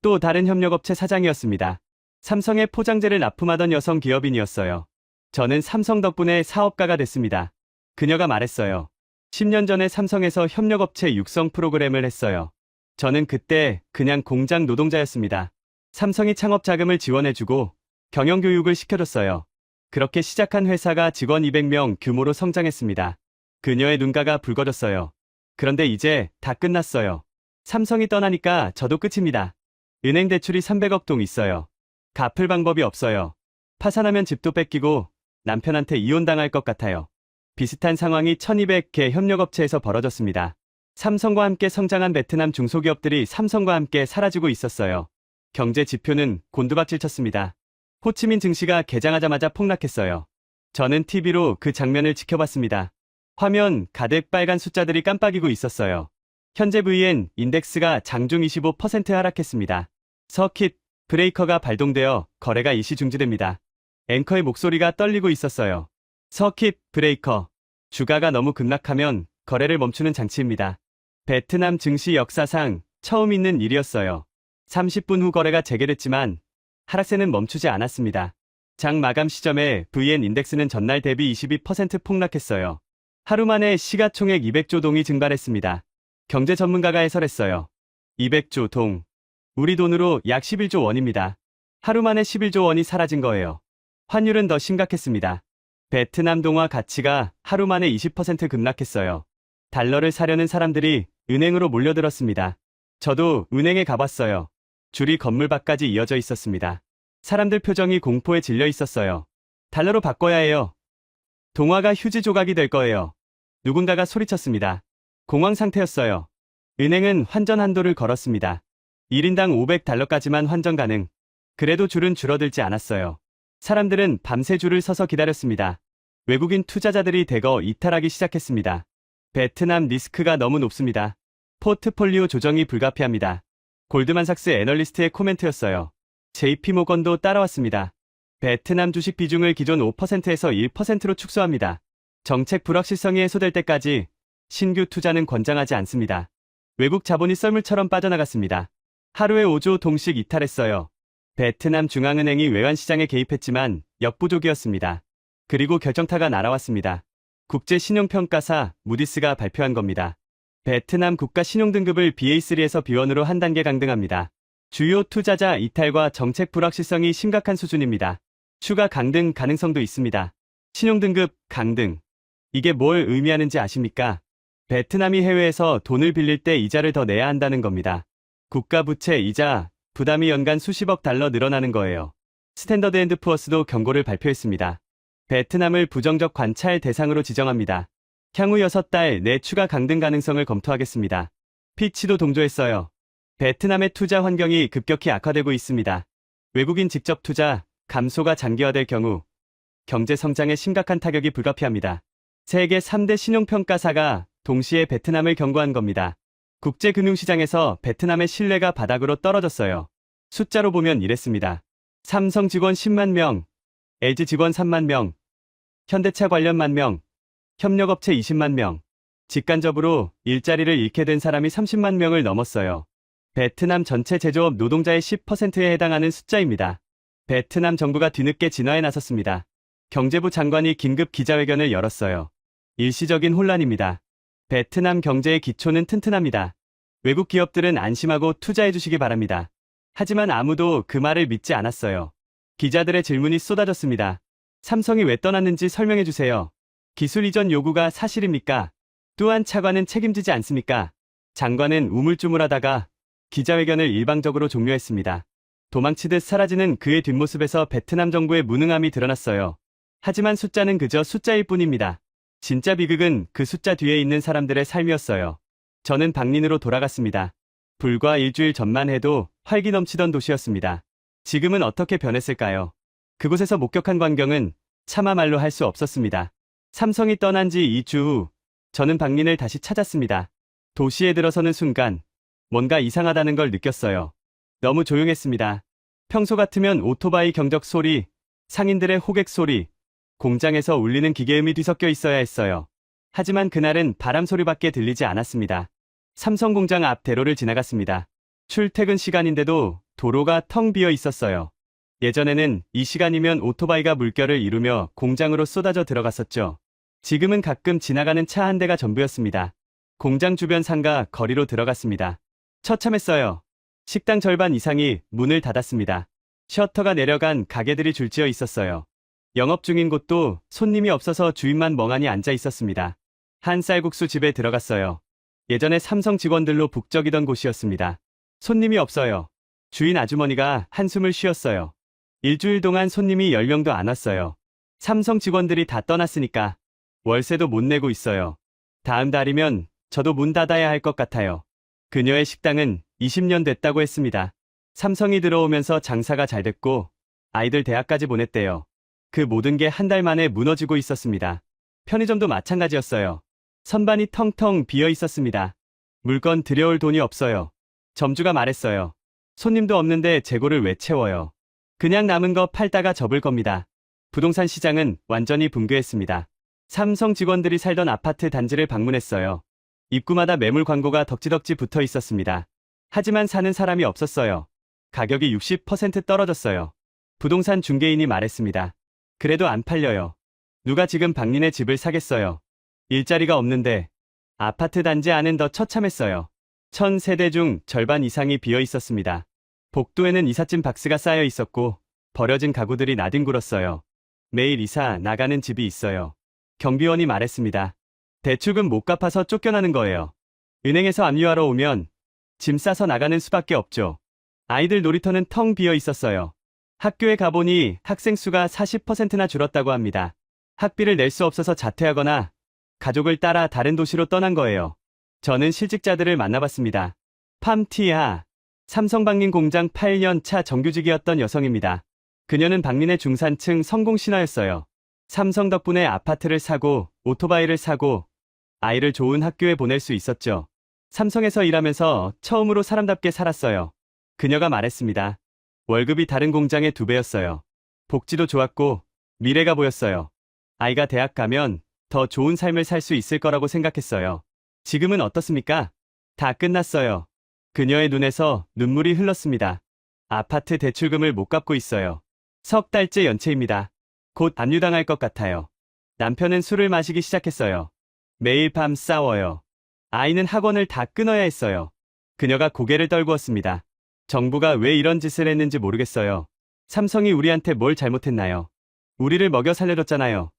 또 다른 협력업체 사장이었습니다. 삼성의 포장재를 납품하던 여성 기업인이었어요. 저는 삼성 덕분에 사업가가 됐습니다. 그녀가 말했어요. 10년 전에 삼성에서 협력업체 육성 프로그램을 했어요. 저는 그때 그냥 공장 노동자였습니다. 삼성이 창업 자금을 지원해주고 경영교육을 시켜줬어요. 그렇게 시작한 회사가 직원 200명 규모로 성장했습니다. 그녀의 눈가가 붉어졌어요. 그런데 이제 다 끝났어요. 삼성이 떠나니까 저도 끝입니다. 은행 대출이 300억 동 있어요. 갚을 방법이 없어요. 파산하면 집도 뺏기고 남편한테 이혼당할 것 같아요. 비슷한 상황이 1200개 협력업체에서 벌어졌습니다. 삼성과 함께 성장한 베트남 중소기업들이 삼성과 함께 사라지고 있었어요. 경제 지표는 곤두박질 쳤습니다. 호치민 증시가 개장하자마자 폭락했어요. 저는 TV로 그 장면을 지켜봤습니다. 화면 가득 빨간 숫자들이 깜빡이고 있었어요. 현재 VN 인덱스가 장중 25% 하락했습니다. 서킷 브레이커가 발동되어 거래가 일시 중지됩니다. 앵커의 목소리가 떨리고 있었어요. 서킷 브레이커. 주가가 너무 급락하면 거래를 멈추는 장치입니다. 베트남 증시 역사상 처음 있는 일이었어요. 30분 후 거래가 재개됐지만 하락세는 멈추지 않았습니다. 장 마감 시점에 VN 인덱스는 전날 대비 22% 폭락했어요. 하루 만에 시가총액 200조 동이 증발했습니다. 경제 전문가가 해설했어요. 200조 동. 우리 돈으로 약 11조 원입니다. 하루 만에 11조 원이 사라진 거예요. 환율은 더 심각했습니다. 베트남 동화 가치가 하루 만에 20% 급락했어요. 달러를 사려는 사람들이 은행으로 몰려들었습니다. 저도 은행에 가봤어요. 줄이 건물 밖까지 이어져 있었습니다. 사람들 표정이 공포에 질려 있었어요. 달러로 바꿔야 해요. 동화가 휴지 조각이 될 거예요. 누군가가 소리쳤습니다. 공황 상태였어요. 은행은 환전 한도를 걸었습니다. 1인당 500달러까지만 환전 가능. 그래도 줄은 줄어들지 않았어요. 사람들은 밤새 줄을 서서 기다렸습니다. 외국인 투자자들이 대거 이탈하기 시작했습니다. 베트남 리스크가 너무 높습니다. 포트폴리오 조정이 불가피합니다. 골드만삭스 애널리스트의 코멘트였어요. JP모건도 따라왔습니다. 베트남 주식 비중을 기존 5%에서 1%로 축소합니다. 정책 불확실성이 해소될 때까지 신규 투자는 권장하지 않습니다. 외국 자본이 썰물처럼 빠져나갔습니다. 하루에 5조 동씩 이탈했어요. 베트남 중앙은행이 외환시장에 개입했지만 역부족이었습니다. 그리고 결정타가 날아왔습니다. 국제신용평가사 무디스가 발표한 겁니다. 베트남 국가 신용등급을 BA3에서 B1으로 한 단계 강등합니다. 주요 투자자 이탈과 정책 불확실성이 심각한 수준입니다. 추가 강등 가능성도 있습니다. 신용등급 강등. 이게 뭘 의미하는지 아십니까? 베트남이 해외에서 돈을 빌릴 때 이자를 더 내야 한다는 겁니다. 국가 부채 이자 부담이 연간 수십억 달러 늘어나는 거예요. 스탠더드 앤드 푸어스도 경고를 발표했습니다. 베트남을 부정적 관찰 대상으로 지정합니다. 향후 6달 내 추가 강등 가능성을 검토하겠습니다. 피치도 동조했어요. 베트남의 투자 환경이 급격히 악화되고 있습니다. 외국인 직접 투자 감소가 장기화될 경우 경제 성장에 심각한 타격이 불가피합니다. 세계 3대 신용평가사가 동시에 베트남을 경고한 겁니다. 국제금융시장에서 베트남의 신뢰가 바닥으로 떨어졌어요. 숫자로 보면 이랬습니다. 삼성 직원 10만 명, LG 직원 3만 명, 현대차 관련 1만 명, 협력업체 20만 명, 직간접으로 일자리를 잃게 된 사람이 30만 명을 넘었어요. 베트남 전체 제조업 노동자의 10%에 해당하는 숫자입니다. 베트남 정부가 뒤늦게 진화에 나섰습니다. 경제부 장관이 긴급 기자회견을 열었어요. 일시적인 혼란입니다. 베트남 경제의 기초는 튼튼합니다. 외국 기업들은 안심하고 투자해 주시기 바랍니다. 하지만 아무도 그 말을 믿지 않았어요. 기자들의 질문이 쏟아졌습니다. 삼성이 왜 떠났는지 설명해 주세요. 기술 이전 요구가 사실입니까? 또한 차관은 책임지지 않습니까? 장관은 우물쭈물하다가 기자회견을 일방적으로 종료했습니다. 도망치듯 사라지는 그의 뒷모습에서 베트남 정부의 무능함이 드러났어요. 하지만 숫자는 그저 숫자일 뿐입니다. 진짜 비극은 그 숫자 뒤에 있는 사람들의 삶이었어요. 저는 박린으로 돌아갔습니다. 불과 일주일 전만 해도 활기 넘치던 도시였습니다. 지금은 어떻게 변했을까요? 그곳에서 목격한 광경은 차마 말로 할 수 없었습니다. 삼성이 떠난 지 2주 후 저는 박린을 다시 찾았습니다. 도시에 들어서는 순간 뭔가 이상하다는 걸 느꼈어요. 너무 조용했습니다. 평소 같으면 오토바이 경적 소리, 상인들의 호객 소리, 공장에서 울리는 기계음이 뒤섞여 있어야 했어요. 하지만 그날은 바람 소리밖에 들리지 않았습니다. 삼성 공장 앞 대로를 지나갔습니다. 출퇴근 시간인데도 도로가 텅 비어 있었어요. 예전에는 이 시간이면 오토바이가 물결을 이루며 공장으로 쏟아져 들어갔었죠. 지금은 가끔 지나가는 차 한 대가 전부였습니다. 공장 주변 상가 거리로 들어갔습니다. 처참했어요. 식당 절반 이상이 문을 닫았습니다. 셔터가 내려간 가게들이 줄지어 있었어요. 영업 중인 곳도 손님이 없어서 주인만 멍하니 앉아 있었습니다. 한 쌀국수 집에 들어갔어요. 예전에 삼성 직원들로 북적이던 곳이었습니다. 손님이 없어요. 주인 아주머니가 한숨을 쉬었어요. 일주일 동안 손님이 10명도 안 왔어요. 삼성 직원들이 다 떠났으니까 월세도 못 내고 있어요. 다음 달이면 저도 문 닫아야 할 것 같아요. 그녀의 식당은 20년 됐다고 했습니다. 삼성이 들어오면서 장사가 잘 됐고 아이들 대학까지 보냈대요. 그 모든 게 한 달 만에 무너지고 있었습니다. 편의점도 마찬가지였어요. 선반이 텅텅 비어 있었습니다. 물건 들여올 돈이 없어요. 점주가 말했어요. 손님도 없는데 재고를 왜 채워요? 그냥 남은 거 팔다가 접을 겁니다. 부동산 시장은 완전히 붕괴했습니다. 삼성 직원들이 살던 아파트 단지를 방문했어요. 입구마다 매물 광고가 덕지덕지 붙어 있었습니다. 하지만 사는 사람이 없었어요. 가격이 60% 떨어졌어요. 부동산 중개인이 말했습니다. 그래도 안 팔려요. 누가 지금 박린의 집을 사겠어요. 일자리가 없는데 아파트 단지 안은 더 처참했어요. 1000세대 중 절반 이상이 비어 있었습니다. 복도에는 이삿짐 박스가 쌓여 있었고 버려진 가구들이 나뒹굴었어요. 매일 이사 나가는 집이 있어요. 경비원이 말했습니다. 대출금 못 갚아서 쫓겨나는 거예요. 은행에서 압류하러 오면 짐 싸서 나가는 수밖에 없죠. 아이들 놀이터는 텅 비어 있었어요. 학교에 가보니 학생 수가 40%나 줄었다고 합니다. 학비를 낼 수 없어서 자퇴하거나 가족을 따라 다른 도시로 떠난 거예요. 저는 실직자들을 만나봤습니다. 팜티아, 삼성 박린 공장 8년 차 정규직이었던 여성입니다. 그녀는 박린의 중산층 성공 신화였어요. 삼성 덕분에 아파트를 사고 오토바이를 사고 아이를 좋은 학교에 보낼 수 있었죠. 삼성에서 일하면서 처음으로 사람답게 살았어요. 그녀가 말했습니다. 월급이 다른 공장의 2배였어요. 복지도 좋았고 미래가 보였어요. 아이가 대학 가면 더 좋은 삶을 살 수 있을 거라고 생각했어요. 지금은 어떻습니까? 다 끝났어요. 그녀의 눈에서 눈물이 흘렀습니다. 아파트 대출금을 못 갚고 있어요. 석 달째 연체입니다. 곧 압류당할 것 같아요. 남편은 술을 마시기 시작했어요. 매일 밤 싸워요. 아이는 학원을 다 끊어야 했어요. 그녀가 고개를 떨구었습니다. 정부가 왜 이런 짓을 했는지 모르겠어요. 삼성이 우리한테 뭘 잘못했나요? 우리를 먹여 살려줬잖아요.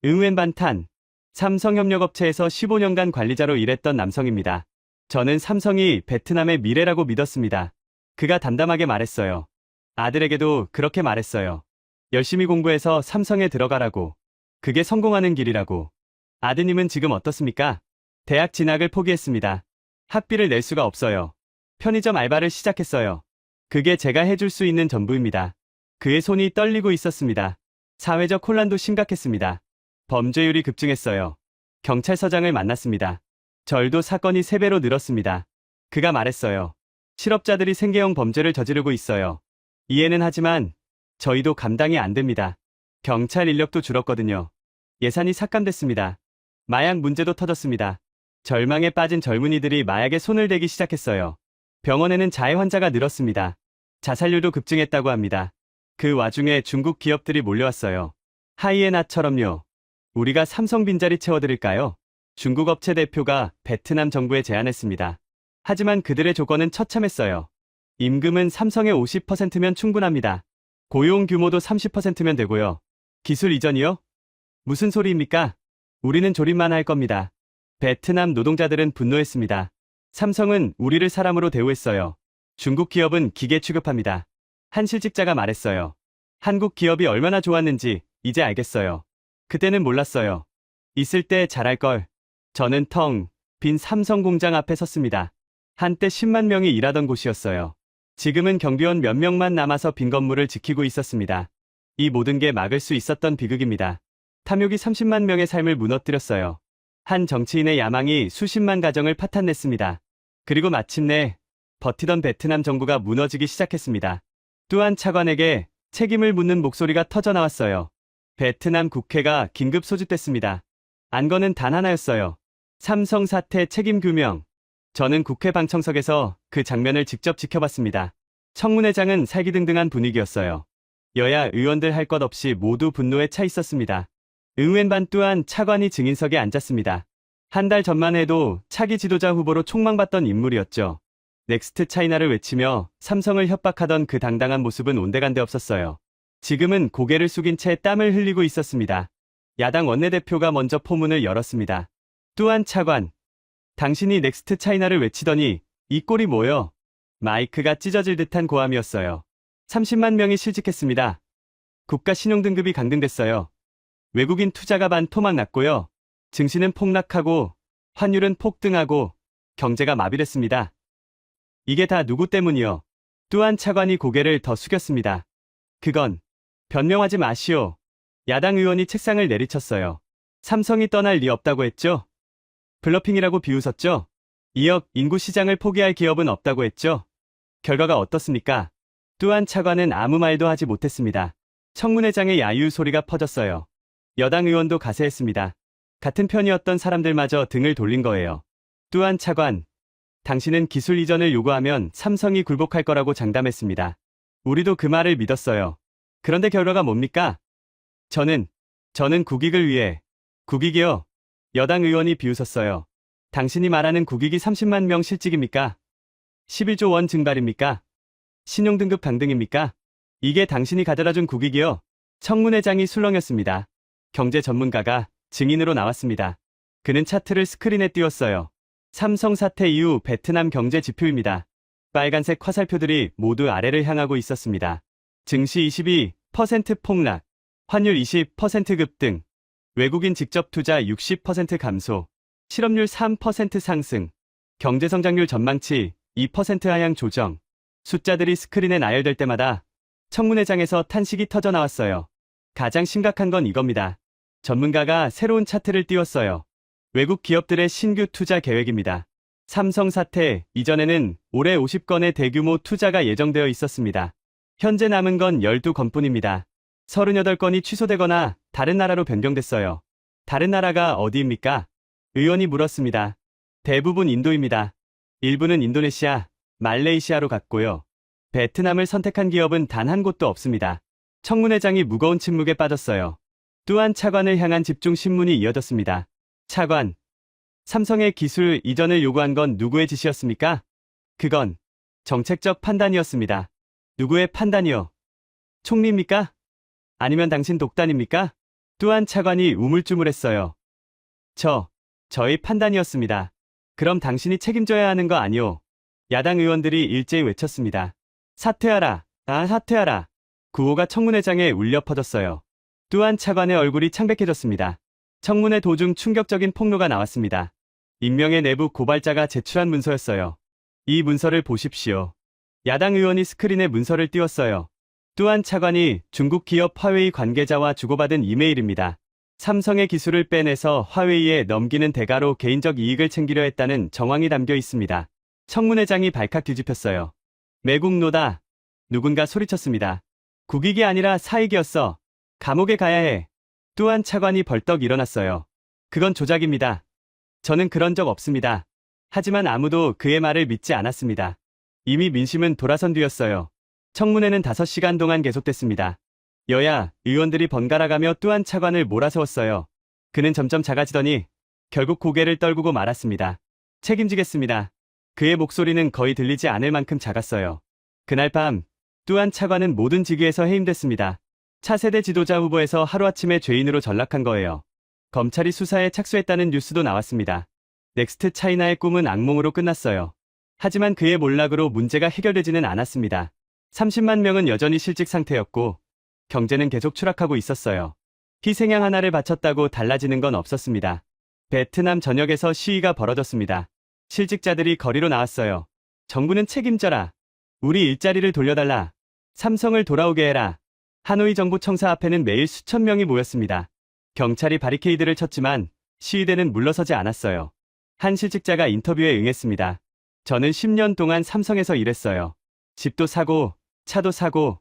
응웬 반탄. 삼성협력업체에서 15년간 관리자로 일했던 남성입니다. 저는 삼성이 베트남의 미래라고 믿었습니다. 그가 담담하게 말했어요. 아들에게도 그렇게 말했어요. 열심히 공부해서 삼성에 들어가라고. 그게 성공하는 길이라고. 아드님은 지금 어떻습니까? 대학 진학을 포기했습니다. 학비를 낼 수가 없어요. 편의점 알바를 시작했어요. 그게 제가 해줄 수 있는 전부입니다. 그의 손이 떨리고 있었습니다. 사회적 혼란도 심각했습니다. 범죄율이 급증했어요. 경찰서장을 만났습니다. 절도 사건이 3배로 늘었습니다. 그가 말했어요. 실업자들이 생계형 범죄를 저지르고 있어요. 이해는 하지만 저희도 감당이 안 됩니다. 경찰 인력도 줄었거든요. 예산이 삭감됐습니다. 마약 문제도 터졌습니다. 절망에 빠진 젊은이들이 마약에 손을 대기 시작했어요. 병원에는 자해 환자가 늘었습니다. 자살률도 급증했다고 합니다. 그 와중에 중국 기업들이 몰려왔어요. 하이에나처럼요. 우리가 삼성 빈자리 채워드릴까요? 중국 업체 대표가 베트남 정부에 제안했습니다. 하지만 그들의 조건은 처참했어요. 임금은 삼성의 50%면 충분합니다. 고용 규모도 30%면 되고요. 기술 이전이요? 무슨 소리입니까? 우리는 조립만 할 겁니다. 베트남 노동자들은 분노했습니다. 삼성은 우리를 사람으로 대우했어요. 중국 기업은 기계 취급합니다. 한 실직자가 말했어요. 한국 기업이 얼마나 좋았는지 이제 알겠어요. 그때는 몰랐어요. 있을 때 잘할 걸. 저는 텅 빈 삼성 공장 앞에 섰습니다. 한때 10만 명이 일하던 곳이었어요. 지금은 경비원 몇 명만 남아서 빈 건물을 지키고 있었습니다. 이 모든 게 막을 수 있었던 비극입니다. 탐욕이 30만 명의 삶을 무너뜨렸어요. 한 정치인의 야망이 수십만 가정을 파탄냈습니다. 그리고 마침내 버티던 베트남 정부가 무너지기 시작했습니다. 또한 차관에게 책임을 묻는 목소리가 터져나왔어요. 베트남 국회가 긴급 소집됐습니다. 안건은 단 하나였어요. 삼성 사태 책임 규명. 저는 국회 방청석에서 그 장면을 직접 지켜봤습니다. 청문회장은 살기등등한 분위기였어요. 여야 의원들 할 것 없이 모두 분노에 차 있었습니다. 응웬반 또한 차관이 증인석에 앉았습니다. 한 달 전만 해도 차기 지도자 후보로 촉망받던 인물이었죠. 넥스트 차이나를 외치며 삼성을 협박하던 그 당당한 모습은 온데간데 없었어요. 지금은 고개를 숙인 채 땀을 흘리고 있었습니다. 야당 원내대표가 먼저 포문을 열었습니다. 또한 차관, 당신이 넥스트 차이나를 외치더니 이 꼴이 뭐여? 마이크가 찢어질 듯한 고함이었어요. 30만 명이 실직했습니다. 국가 신용등급이 강등됐어요. 외국인 투자가 반토막 났고요. 증시는 폭락하고 환율은 폭등하고 경제가 마비됐습니다. 이게 다 누구 때문이요? 또한 차관이 고개를 더 숙였습니다. 그건 변명하지 마시오. 야당 의원이 책상을 내리쳤어요. 삼성이 떠날 리 없다고 했죠? 블러핑이라고 비웃었죠? 2억 인구 시장을 포기할 기업은 없다고 했죠? 결과가 어떻습니까? 또한 차관은 아무 말도 하지 못했습니다. 청문회장의 야유 소리가 퍼졌어요. 여당 의원도 가세했습니다. 같은 편이었던 사람들마저 등을 돌린 거예요. 또한 차관, 당신은 기술 이전을 요구하면 삼성이 굴복할 거라고 장담했습니다. 우리도 그 말을 믿었어요. 그런데 결과가 뭡니까? 저는 국익을 위해. 국익이요? 여당 의원이 비웃었어요. 당신이 말하는 국익이 30만 명 실직입니까? 11조 원 증발입니까? 신용등급 강등입니까? 이게 당신이 가져다준 국익이요? 청문회장이 술렁였습니다. 경제 전문가가 증인으로 나왔습니다. 그는 차트를 스크린에 띄웠어요. 삼성 사태 이후 베트남 경제 지표입니다. 빨간색 화살표들이 모두 아래를 향하고 있었습니다. 증시 22% 폭락, 환율 20% 급등, 외국인 직접 투자 60% 감소, 실업률 3% 상승, 경제성장률 전망치 2% 하향 조정. 숫자들이 스크린에 나열될 때마다 청문회장에서 탄식이 터져 나왔어요. 가장 심각한 건 이겁니다. 전문가가 새로운 차트를 띄웠어요. 외국 기업들의 신규 투자 계획입니다. 삼성 사태 이전에는 올해 50건의 대규모 투자가 예정되어 있었습니다. 현재 남은 건 12건뿐입니다. 38건이 취소되거나 다른 나라로 변경됐어요. 다른 나라가 어디입니까? 의원이 물었습니다. 대부분 인도입니다. 일부는 인도네시아, 말레이시아로 갔고요. 베트남을 선택한 기업은 단 한 곳도 없습니다. 청문회장이 무거운 침묵에 빠졌어요. 또한 차관을 향한 집중 신문이 이어졌습니다. 차관, 삼성의 기술 이전을 요구한 건 누구의 지시였습니까? 그건 정책적 판단이었습니다. 누구의 판단이요? 총리입니까? 아니면 당신 독단입니까? 또한 차관이 우물쭈물했어요. 저의 판단이었습니다. 그럼 당신이 책임져야 하는 거 아니오? 야당 의원들이 일제히 외쳤습니다. 사퇴하라, 사퇴하라. 구호가 청문회장에 울려 퍼졌어요. 또한 차관의 얼굴이 창백해졌습니다. 청문회 도중 충격적인 폭로가 나왔습니다. 익명의 내부 고발자가 제출한 문서였어요. 이 문서를 보십시오. 야당 의원이 스크린에 문서를 띄웠어요. 또한 차관이 중국 기업 화웨이 관계자와 주고받은 이메일입니다. 삼성의 기술을 빼내서 화웨이에 넘기는 대가로 개인적 이익을 챙기려 했다는 정황이 담겨 있습니다. 청문회장이 발칵 뒤집혔어요. 매국노다. 누군가 소리쳤습니다. 국익이 아니라 사익이었어. 감옥에 가야 해. 또한 차관이 벌떡 일어났어요. 그건 조작입니다. 저는 그런 적 없습니다. 하지만 아무도 그의 말을 믿지 않았습니다. 이미 민심은 돌아선 뒤였어요. 청문회는 5시간 동안 계속됐습니다. 여야 의원들이 번갈아가며 또한 차관을 몰아세웠어요. 그는 점점 작아지더니 결국 고개를 떨구고 말았습니다. 책임지겠습니다. 그의 목소리는 거의 들리지 않을 만큼 작았어요. 그날 밤 또한 차관은 모든 직위에서 해임됐습니다. 차세대 지도자 후보에서 하루아침에 죄인으로 전락한 거예요. 검찰이 수사에 착수했다는 뉴스도 나왔습니다. 넥스트 차이나의 꿈은 악몽으로 끝났어요. 하지만 그의 몰락으로 문제가 해결되지는 않았습니다. 30만 명은 여전히 실직 상태였고 경제는 계속 추락하고 있었어요. 희생양 하나를 바쳤다고 달라지는 건 없었습니다. 베트남 전역에서 시위가 벌어졌습니다. 실직자들이 거리로 나왔어요. 정부는 책임져라. 우리 일자리를 돌려달라. 삼성을 돌아오게 해라. 하노이 정부 청사 앞에는 매일 수천 명이 모였습니다. 경찰이 바리케이드를 쳤지만 시위대는 물러서지 않았어요. 한 실직자가 인터뷰에 응했습니다. 저는 10년 동안 삼성에서 일했어요. 집도 사고, 차도 사고,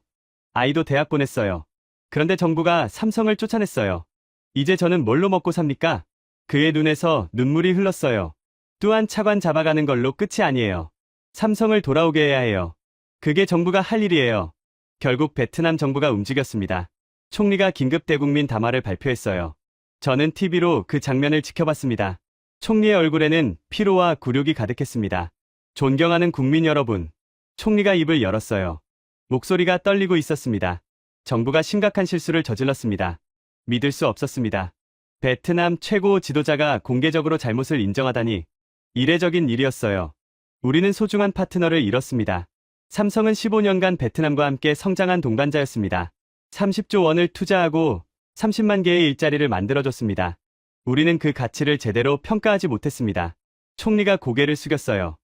아이도 대학 보냈어요. 그런데 정부가 삼성을 쫓아냈어요. 이제 저는 뭘로 먹고 삽니까? 그의 눈에서 눈물이 흘렀어요. 또한 차관 잡아가는 걸로 끝이 아니에요. 삼성을 돌아오게 해야 해요. 그게 정부가 할 일이에요. 결국 베트남 정부가 움직였습니다. 총리가 긴급 대국민 담화를 발표했어요. 저는 TV로 그 장면을 지켜봤습니다. 총리의 얼굴에는 피로와 굴욕이 가득했습니다. 존경하는 국민 여러분. 총리가 입을 열었어요. 목소리가 떨리고 있었습니다. 정부가 심각한 실수를 저질렀습니다. 믿을 수 없었습니다. 베트남 최고 지도자가 공개적으로 잘못을 인정하다니 이례적인 일이었어요. 우리는 소중한 파트너를 잃었습니다. 삼성은 15년간 베트남과 함께 성장한 동반자였습니다. 30조 원을 투자하고 30만 개의 일자리를 만들어줬습니다. 우리는 그 가치를 제대로 평가하지 못했습니다. 총리가 고개를 숙였어요.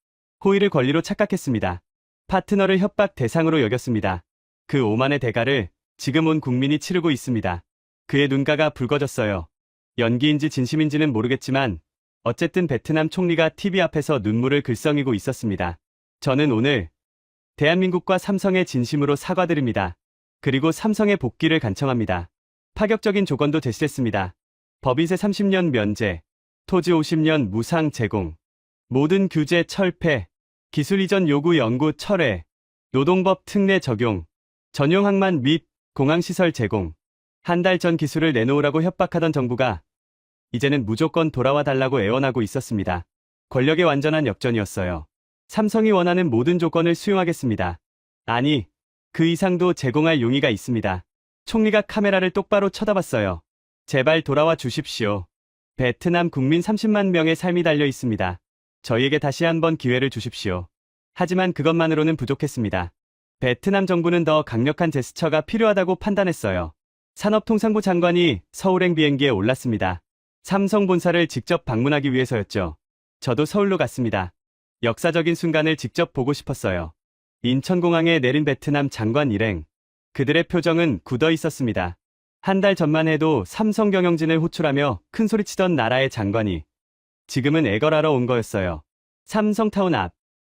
호의를 권리로 착각했습니다. 파트너를 협박 대상으로 여겼습니다. 그 오만의 대가를 지금 온 국민이 치르고 있습니다. 그의 눈가가 붉어졌어요. 연기인지 진심인지는 모르겠지만 어쨌든 베트남 총리가 TV 앞에서 눈물을 글썽이고 있었습니다. 저는 오늘 대한민국과 삼성의 진심으로 사과드립니다. 그리고 삼성의 복귀를 간청합니다. 파격적인 조건도 제시했습니다. 법인세 30년 면제, 토지 50년 무상 제공, 모든 규제 철폐, 기술 이전 요구 연구 철회, 노동법 특례 적용, 전용 항만 및 공항시설 제공. 한 달 전 기술을 내놓으라고 협박하던 정부가 이제는 무조건 돌아와 달라고 애원하고 있었습니다. 권력의 완전한 역전이었어요. 삼성이 원하는 모든 조건을 수용하겠습니다. 아니, 그 이상도 제공할 용의가 있습니다. 총리가 카메라를 똑바로 쳐다봤어요. 제발 돌아와 주십시오. 베트남 국민 30만 명의 삶이 달려 있습니다. 저희에게 다시 한번 기회를 주십시오. 하지만 그것만으로는 부족했습니다. 베트남 정부는 더 강력한 제스처가 필요하다고 판단했어요. 산업통상부 장관이 서울행 비행기에 올랐습니다. 삼성 본사를 직접 방문하기 위해서였죠. 저도 서울로 갔습니다. 역사적인 순간을 직접 보고 싶었어요. 인천공항에 내린 베트남 장관 일행. 그들의 표정은 굳어 있었습니다. 한 달 전만 해도 삼성 경영진을 호출하며 큰 소리치던 나라의 장관이 지금은 애걸하러 온 거였어요. 삼성타운 앞,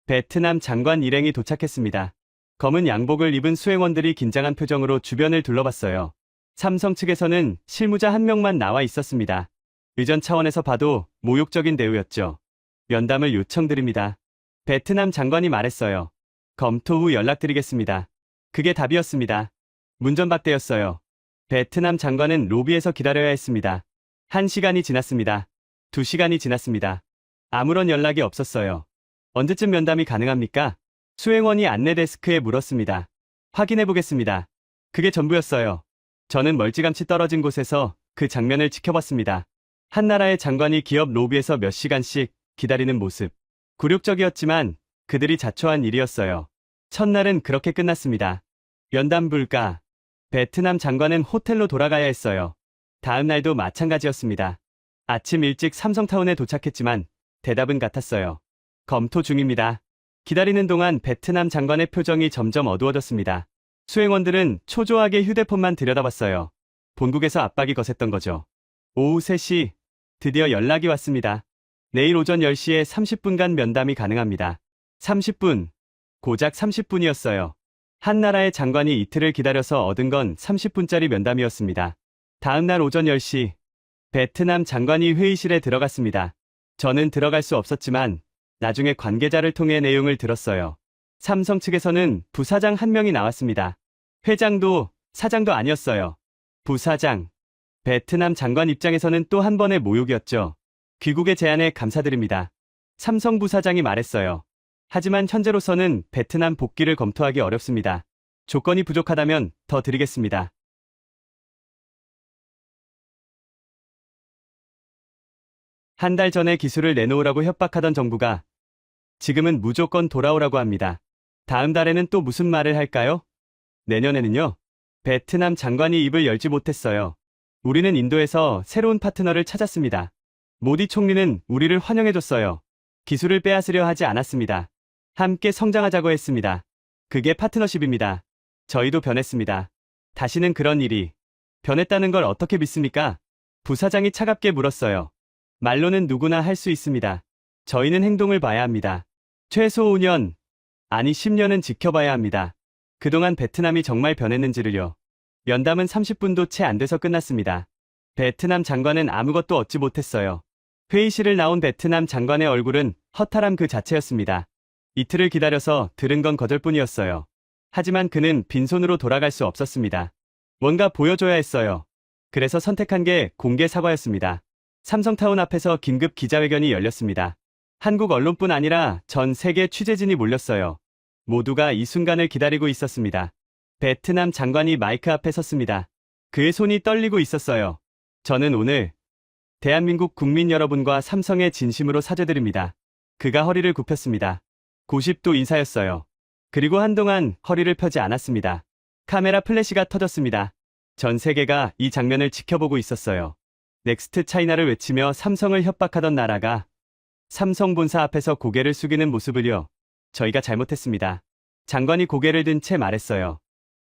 베트남 장관 일행이 도착했습니다. 검은 양복을 입은 수행원들이 긴장한 표정으로 주변을 둘러봤어요. 삼성 측에서는 실무자 한 명만 나와 있었습니다. 의전 차원에서 봐도 모욕적인 대우였죠. 면담을 요청드립니다. 베트남 장관이 말했어요. 검토 후 연락드리겠습니다. 그게 답이었습니다. 문전박대였어요. 베트남 장관은 로비에서 기다려야 했습니다. 1시간이 지났습니다. 2시간이 지났습니다. 아무런 연락이 없었어요. 언제쯤 면담이 가능합니까? 수행원이 안내 데스크에 물었습니다. 확인해 보겠습니다. 그게 전부였어요. 저는 멀찌감치 떨어진 곳에서 그 장면을 지켜봤습니다. 한 나라의 장관이 기업 로비에서 몇 시간씩 기다리는 모습. 굴욕적이었지만 그들이 자초한 일이었어요. 첫날은 그렇게 끝났습니다. 면담 불가. 베트남 장관은 호텔로 돌아가야 했어요. 다음 날도 마찬가지였습니다. 아침 일찍 삼성타운에 도착했지만 대답은 같았어요. 검토 중입니다. 기다리는 동안 베트남 장관의 표정이 점점 어두워졌습니다. 수행원들은 초조하게 휴대폰만 들여다봤어요. 본국에서 압박이 거셌던 거죠. 오후 3시, 드디어 연락이 왔습니다. 내일 오전 10시에 30분간 면담이 가능합니다. 30분, 고작 30분이었어요. 한 나라의 장관이 이틀을 기다려서 얻은 건 30분짜리 면담이었습니다. 다음 날 오전 10시, 베트남 장관이 회의실에 들어갔습니다. 저는 들어갈 수 없었지만 나중에 관계자를 통해 내용을 들었어요. 삼성 측에서는 부사장 한 명이 나왔습니다. 회장도 사장도 아니었어요. 부사장. 베트남 장관 입장에서는 또 한 번의 모욕이었죠. 귀국의 제안에 감사드립니다. 삼성 부사장이 말했어요. 하지만 현재로서는 베트남 복귀를 검토하기 어렵습니다. 조건이 부족하다면 더 드리겠습니다. 한 달 전에 기술을 내놓으라고 협박하던 정부가 지금은 무조건 돌아오라고 합니다. 다음 달에는 또 무슨 말을 할까요? 내년에는요? 베트남 장관이 입을 열지 못했어요. 우리는 인도에서 새로운 파트너를 찾았습니다. 모디 총리는 우리를 환영해줬어요. 기술을 빼앗으려 하지 않았습니다. 함께 성장하자고 했습니다. 그게 파트너십입니다. 저희도 변했습니다. 다시는 그런 일이 변했다는 걸 어떻게 믿습니까? 부사장이 차갑게 물었어요. 말로는 누구나 할 수 있습니다. 저희는 행동을 봐야 합니다. 최소 5년, 아니 10년은 지켜봐야 합니다. 그동안 베트남이 정말 변했는지를요. 면담은 30분도 채 안 돼서 끝났습니다. 베트남 장관은 아무것도 얻지 못했어요. 회의실을 나온 베트남 장관의 얼굴은 허탈함 그 자체였습니다. 이틀을 기다려서 들은 건 거절뿐이었어요. 하지만 그는 빈손으로 돌아갈 수 없었습니다. 뭔가 보여줘야 했어요. 그래서 선택한 게 공개 사과였습니다. 삼성타운 앞에서 긴급 기자회견이 열렸습니다. 한국 언론뿐 아니라 전 세계 취재진이 몰렸어요. 모두가 이 순간을 기다리고 있었습니다. 베트남 장관이 마이크 앞에 섰습니다. 그의 손이 떨리고 있었어요. 저는 오늘 대한민국 국민 여러분과 삼성의 진심으로 사죄드립니다. 그가 허리를 굽혔습니다. 90도 인사였어요. 그리고 한동안 허리를 펴지 않았습니다. 카메라 플래시가 터졌습니다. 전 세계가 이 장면을 지켜보고 있었어요. 넥스트 차이나를 외치며 삼성을 협박하던 나라가 삼성 본사 앞에서 고개를 숙이는 모습을요. 저희가 잘못했습니다. 장관이 고개를 든 채 말했어요.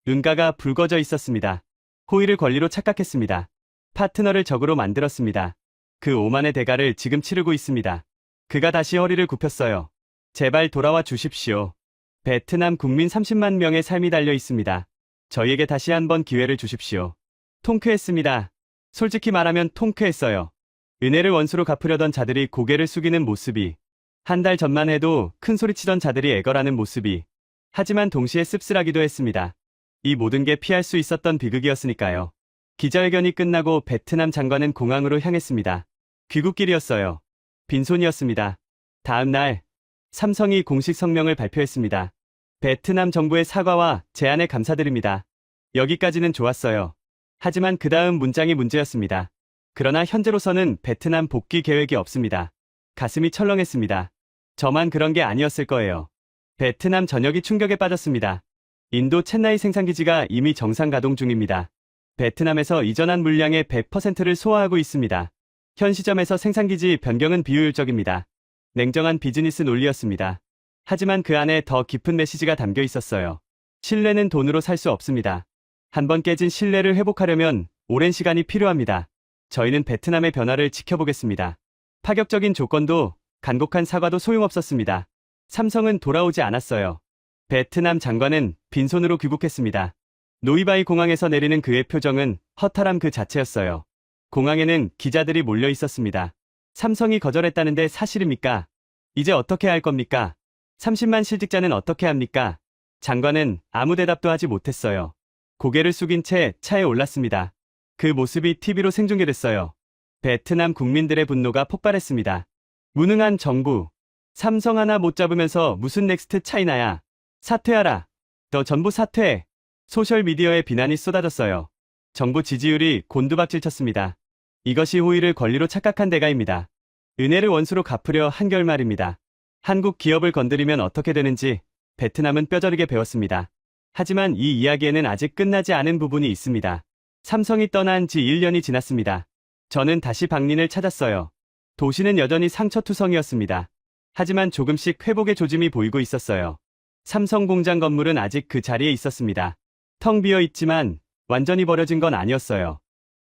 눈가가 붉어져 있었습니다. 호의를 권리로 착각했습니다. 파트너를 적으로 만들었습니다. 그 오만의 대가를 지금 치르고 있습니다. 그가 다시 허리를 굽혔어요. 제발 돌아와 주십시오. 베트남 국민 30만 명의 삶이 달려 있습니다. 저희에게 다시 한번 기회를 주십시오. 통쾌했습니다. 솔직히 말하면 통쾌했어요. 은혜를 원수로 갚으려던 자들이 고개를 숙이는 모습이, 한 달 전만 해도 큰 소리치던 자들이 애걸하는 모습이, 하지만 동시에 씁쓸하기도 했습니다. 이 모든 게 피할 수 있었던 비극이었으니까요. 기자회견이 끝나고 베트남 장관은 공항으로 향했습니다. 귀국길이었어요. 빈손이었습니다. 다음 날, 삼성이 공식 성명을 발표했습니다. 베트남 정부의 사과와 제안에 감사드립니다. 여기까지는 좋았어요. 하지만 그 다음 문장이 문제였습니다. 그러나 현재로서는 베트남 복귀 계획이 없습니다. 가슴이 철렁했습니다. 저만 그런 게 아니었을 거예요. 베트남 전역이 충격에 빠졌습니다. 인도 첸나이 생산기지가 이미 정상 가동 중입니다. 베트남에서 이전한 물량의 100%를 소화하고 있습니다. 현 시점에서 생산기지 변경은 비효율적입니다. 냉정한 비즈니스 논리였습니다. 하지만 그 안에 더 깊은 메시지가 담겨 있었어요. 신뢰는 돈으로 살 수 없습니다. 한번 깨진 신뢰를 회복하려면 오랜 시간이 필요합니다. 저희는 베트남의 변화를 지켜보겠습니다. 파격적인 조건도 간곡한 사과도 소용없었습니다. 삼성은 돌아오지 않았어요. 베트남 장관은 빈손으로 귀국했습니다. 노이바이 공항에서 내리는 그의 표정은 허탈함 그 자체였어요. 공항에는 기자들이 몰려 있었습니다. 삼성이 거절했다는데 사실입니까? 이제 어떻게 할 겁니까? 30만 실직자는 어떻게 합니까? 장관은 아무 대답도 하지 못했어요. 고개를 숙인 채 차에 올랐습니다. 그 모습이 TV로 생중계됐어요. 베트남 국민들의 분노가 폭발했습니다. 무능한 정부. 삼성 하나 못 잡으면서 무슨 넥스트 차이나야. 사퇴하라. 너 전부 사퇴. 소셜미디어에 비난이 쏟아졌어요. 정부 지지율이 곤두박질 쳤습니다. 이것이 호의를 권리로 착각한 대가입니다. 은혜를 원수로 갚으려 한 결말입니다. 한국 기업을 건드리면 어떻게 되는지 베트남은 뼈저리게 배웠습니다. 하지만 이 이야기에는 아직 끝나지 않은 부분이 있습니다. 삼성이 떠난 지 1년이 지났습니다. 저는 다시 박린을 찾았어요. 도시는 여전히 상처투성이었습니다. 하지만 조금씩 회복의 조짐이 보이고 있었어요. 삼성 공장 건물은 아직 그 자리에 있었습니다. 텅 비어 있지만 완전히 버려진 건 아니었어요.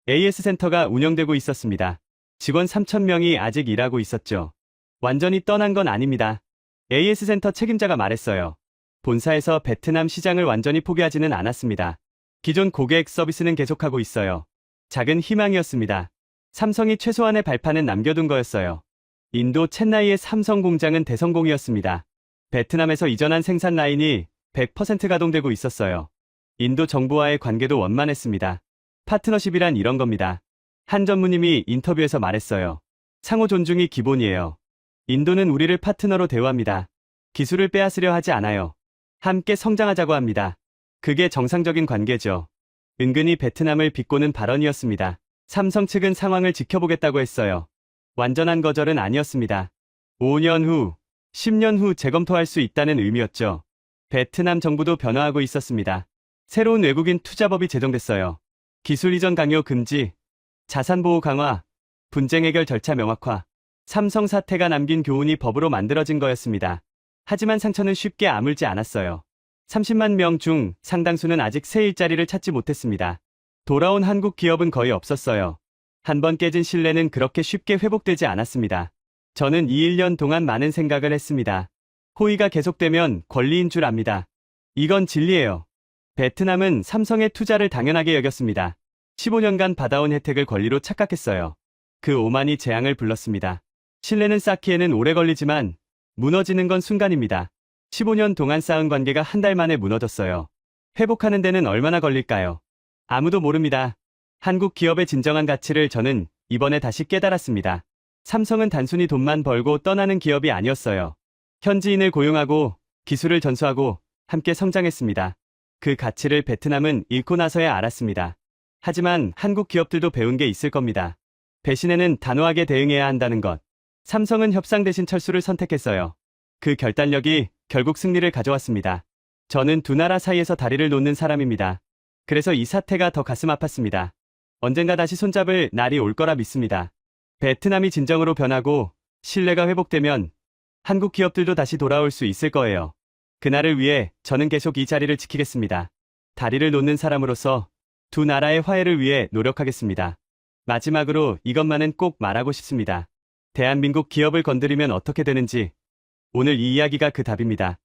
AS 센터가 운영되고 있었습니다. 직원 3,000명이 아직 일하고 있었죠. 완전히 떠난 건 아닙니다. AS 센터 책임자가 말했어요. 본사에서 베트남 시장을 완전히 포기하지는 않았습니다. 기존 고객 서비스는 계속하고 있어요. 작은 희망이었습니다. 삼성이 최소한의 발판은 남겨둔 거였어요. 인도 첸나이의 삼성 공장은 대성공이었습니다. 베트남에서 이전한 생산 라인이 100% 가동되고 있었어요. 인도 정부와의 관계도 원만했습니다. 파트너십이란 이런 겁니다. 한 전무님이 인터뷰에서 말했어요. 상호 존중이 기본이에요. 인도는 우리를 파트너로 대우합니다. 기술을 빼앗으려 하지 않아요. 함께 성장하자고 합니다. 그게 정상적인 관계죠. 은근히 베트남을 비꼬는 발언이었습니다. 삼성 측은 상황을 지켜보겠다고 했어요. 완전한 거절은 아니었습니다. 5년 후, 10년 후 재검토할 수 있다는 의미였죠. 베트남 정부도 변화하고 있었습니다. 새로운 외국인 투자법이 제정됐어요. 기술 이전 강요 금지, 자산 보호 강화, 분쟁 해결 절차 명확화, 삼성 사태가 남긴 교훈이 법으로 만들어진 거였습니다. 하지만 상처는 쉽게 아물지 않았어요. 30만 명 중 상당수는 아직 새 일자리를 찾지 못했습니다. 돌아온 한국 기업은 거의 없었어요. 한번 깨진 신뢰는 그렇게 쉽게 회복되지 않았습니다. 저는 이 1년 동안 많은 생각을 했습니다. 호의가 계속되면 권리인 줄 압니다. 이건 진리예요. 베트남은 삼성의 투자를 당연하게 여겼습니다. 15년간 받아온 혜택을 권리로 착각했어요. 그 오만이 재앙을 불렀습니다. 신뢰는 쌓기에는 오래 걸리지만 무너지는 건 순간입니다. 15년 동안 쌓은 관계가 한 달 만에 무너졌어요. 회복하는 데는 얼마나 걸릴까요? 아무도 모릅니다. 한국 기업의 진정한 가치를 저는 이번에 다시 깨달았습니다. 삼성은 단순히 돈만 벌고 떠나는 기업이 아니었어요. 현지인을 고용하고 기술을 전수하고 함께 성장했습니다. 그 가치를 베트남은 잃고 나서야 알았습니다. 하지만 한국 기업들도 배운 게 있을 겁니다. 배신에는 단호하게 대응해야 한다는 것. 삼성은 협상 대신 철수를 선택했어요. 그 결단력이 결국 승리를 가져왔습니다. 저는 두 나라 사이에서 다리를 놓는 사람입니다. 그래서 이 사태가 더 가슴 아팠습니다. 언젠가 다시 손잡을 날이 올 거라 믿습니다. 베트남이 진정으로 변하고 신뢰가 회복되면 한국 기업들도 다시 돌아올 수 있을 거예요. 그날을 위해 저는 계속 이 자리를 지키겠습니다. 다리를 놓는 사람으로서 두 나라의 화해를 위해 노력하겠습니다. 마지막으로 이것만은 꼭 말하고 싶습니다. 대한민국 기업을 건드리면 어떻게 되는지 오늘 이 이야기가 그 답입니다.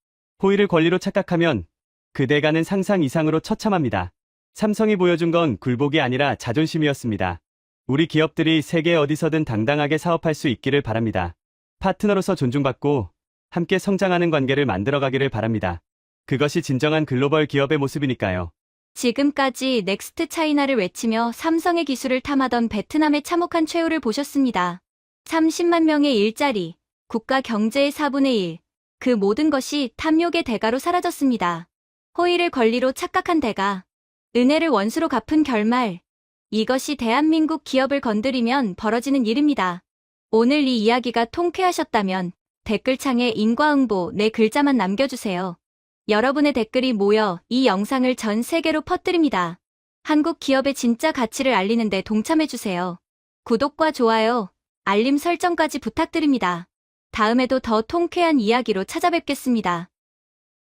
호의를 권리로 착각하면 그 대가는 상상 이상으로 처참합니다. 삼성이 보여준 건 굴복이 아니라 자존심이었습니다. 우리 기업들이 세계 어디서든 당당하게 사업할 수 있기를 바랍니다. 파트너로서 존중받고 함께 성장하는 관계를 만들어가기를 바랍니다. 그것이 진정한 글로벌 기업의 모습이니까요. 지금까지 넥스트 차이나를 외치며 삼성의 기술을 탐하던 베트남의 참혹한 최후를 보셨습니다. 30만 명의 일자리, 국가 경제의 4분의 1, 그 모든 것이 탐욕의 대가로 사라졌습니다. 호의를 권리로 착각한 대가, 은혜를 원수로 갚은 결말, 이것이 대한민국 기업을 건드리면 벌어지는 일입니다. 오늘 이 이야기가 통쾌하셨다면 댓글창에 인과응보 네 글자만 남겨주세요. 여러분의 댓글이 모여 이 영상을 전 세계로 퍼뜨립니다. 한국 기업의 진짜 가치를 알리는 데 동참해주세요. 구독과 좋아요, 알림 설정까지 부탁드립니다. 다음에도 더 통쾌한 이야기로 찾아뵙겠습니다.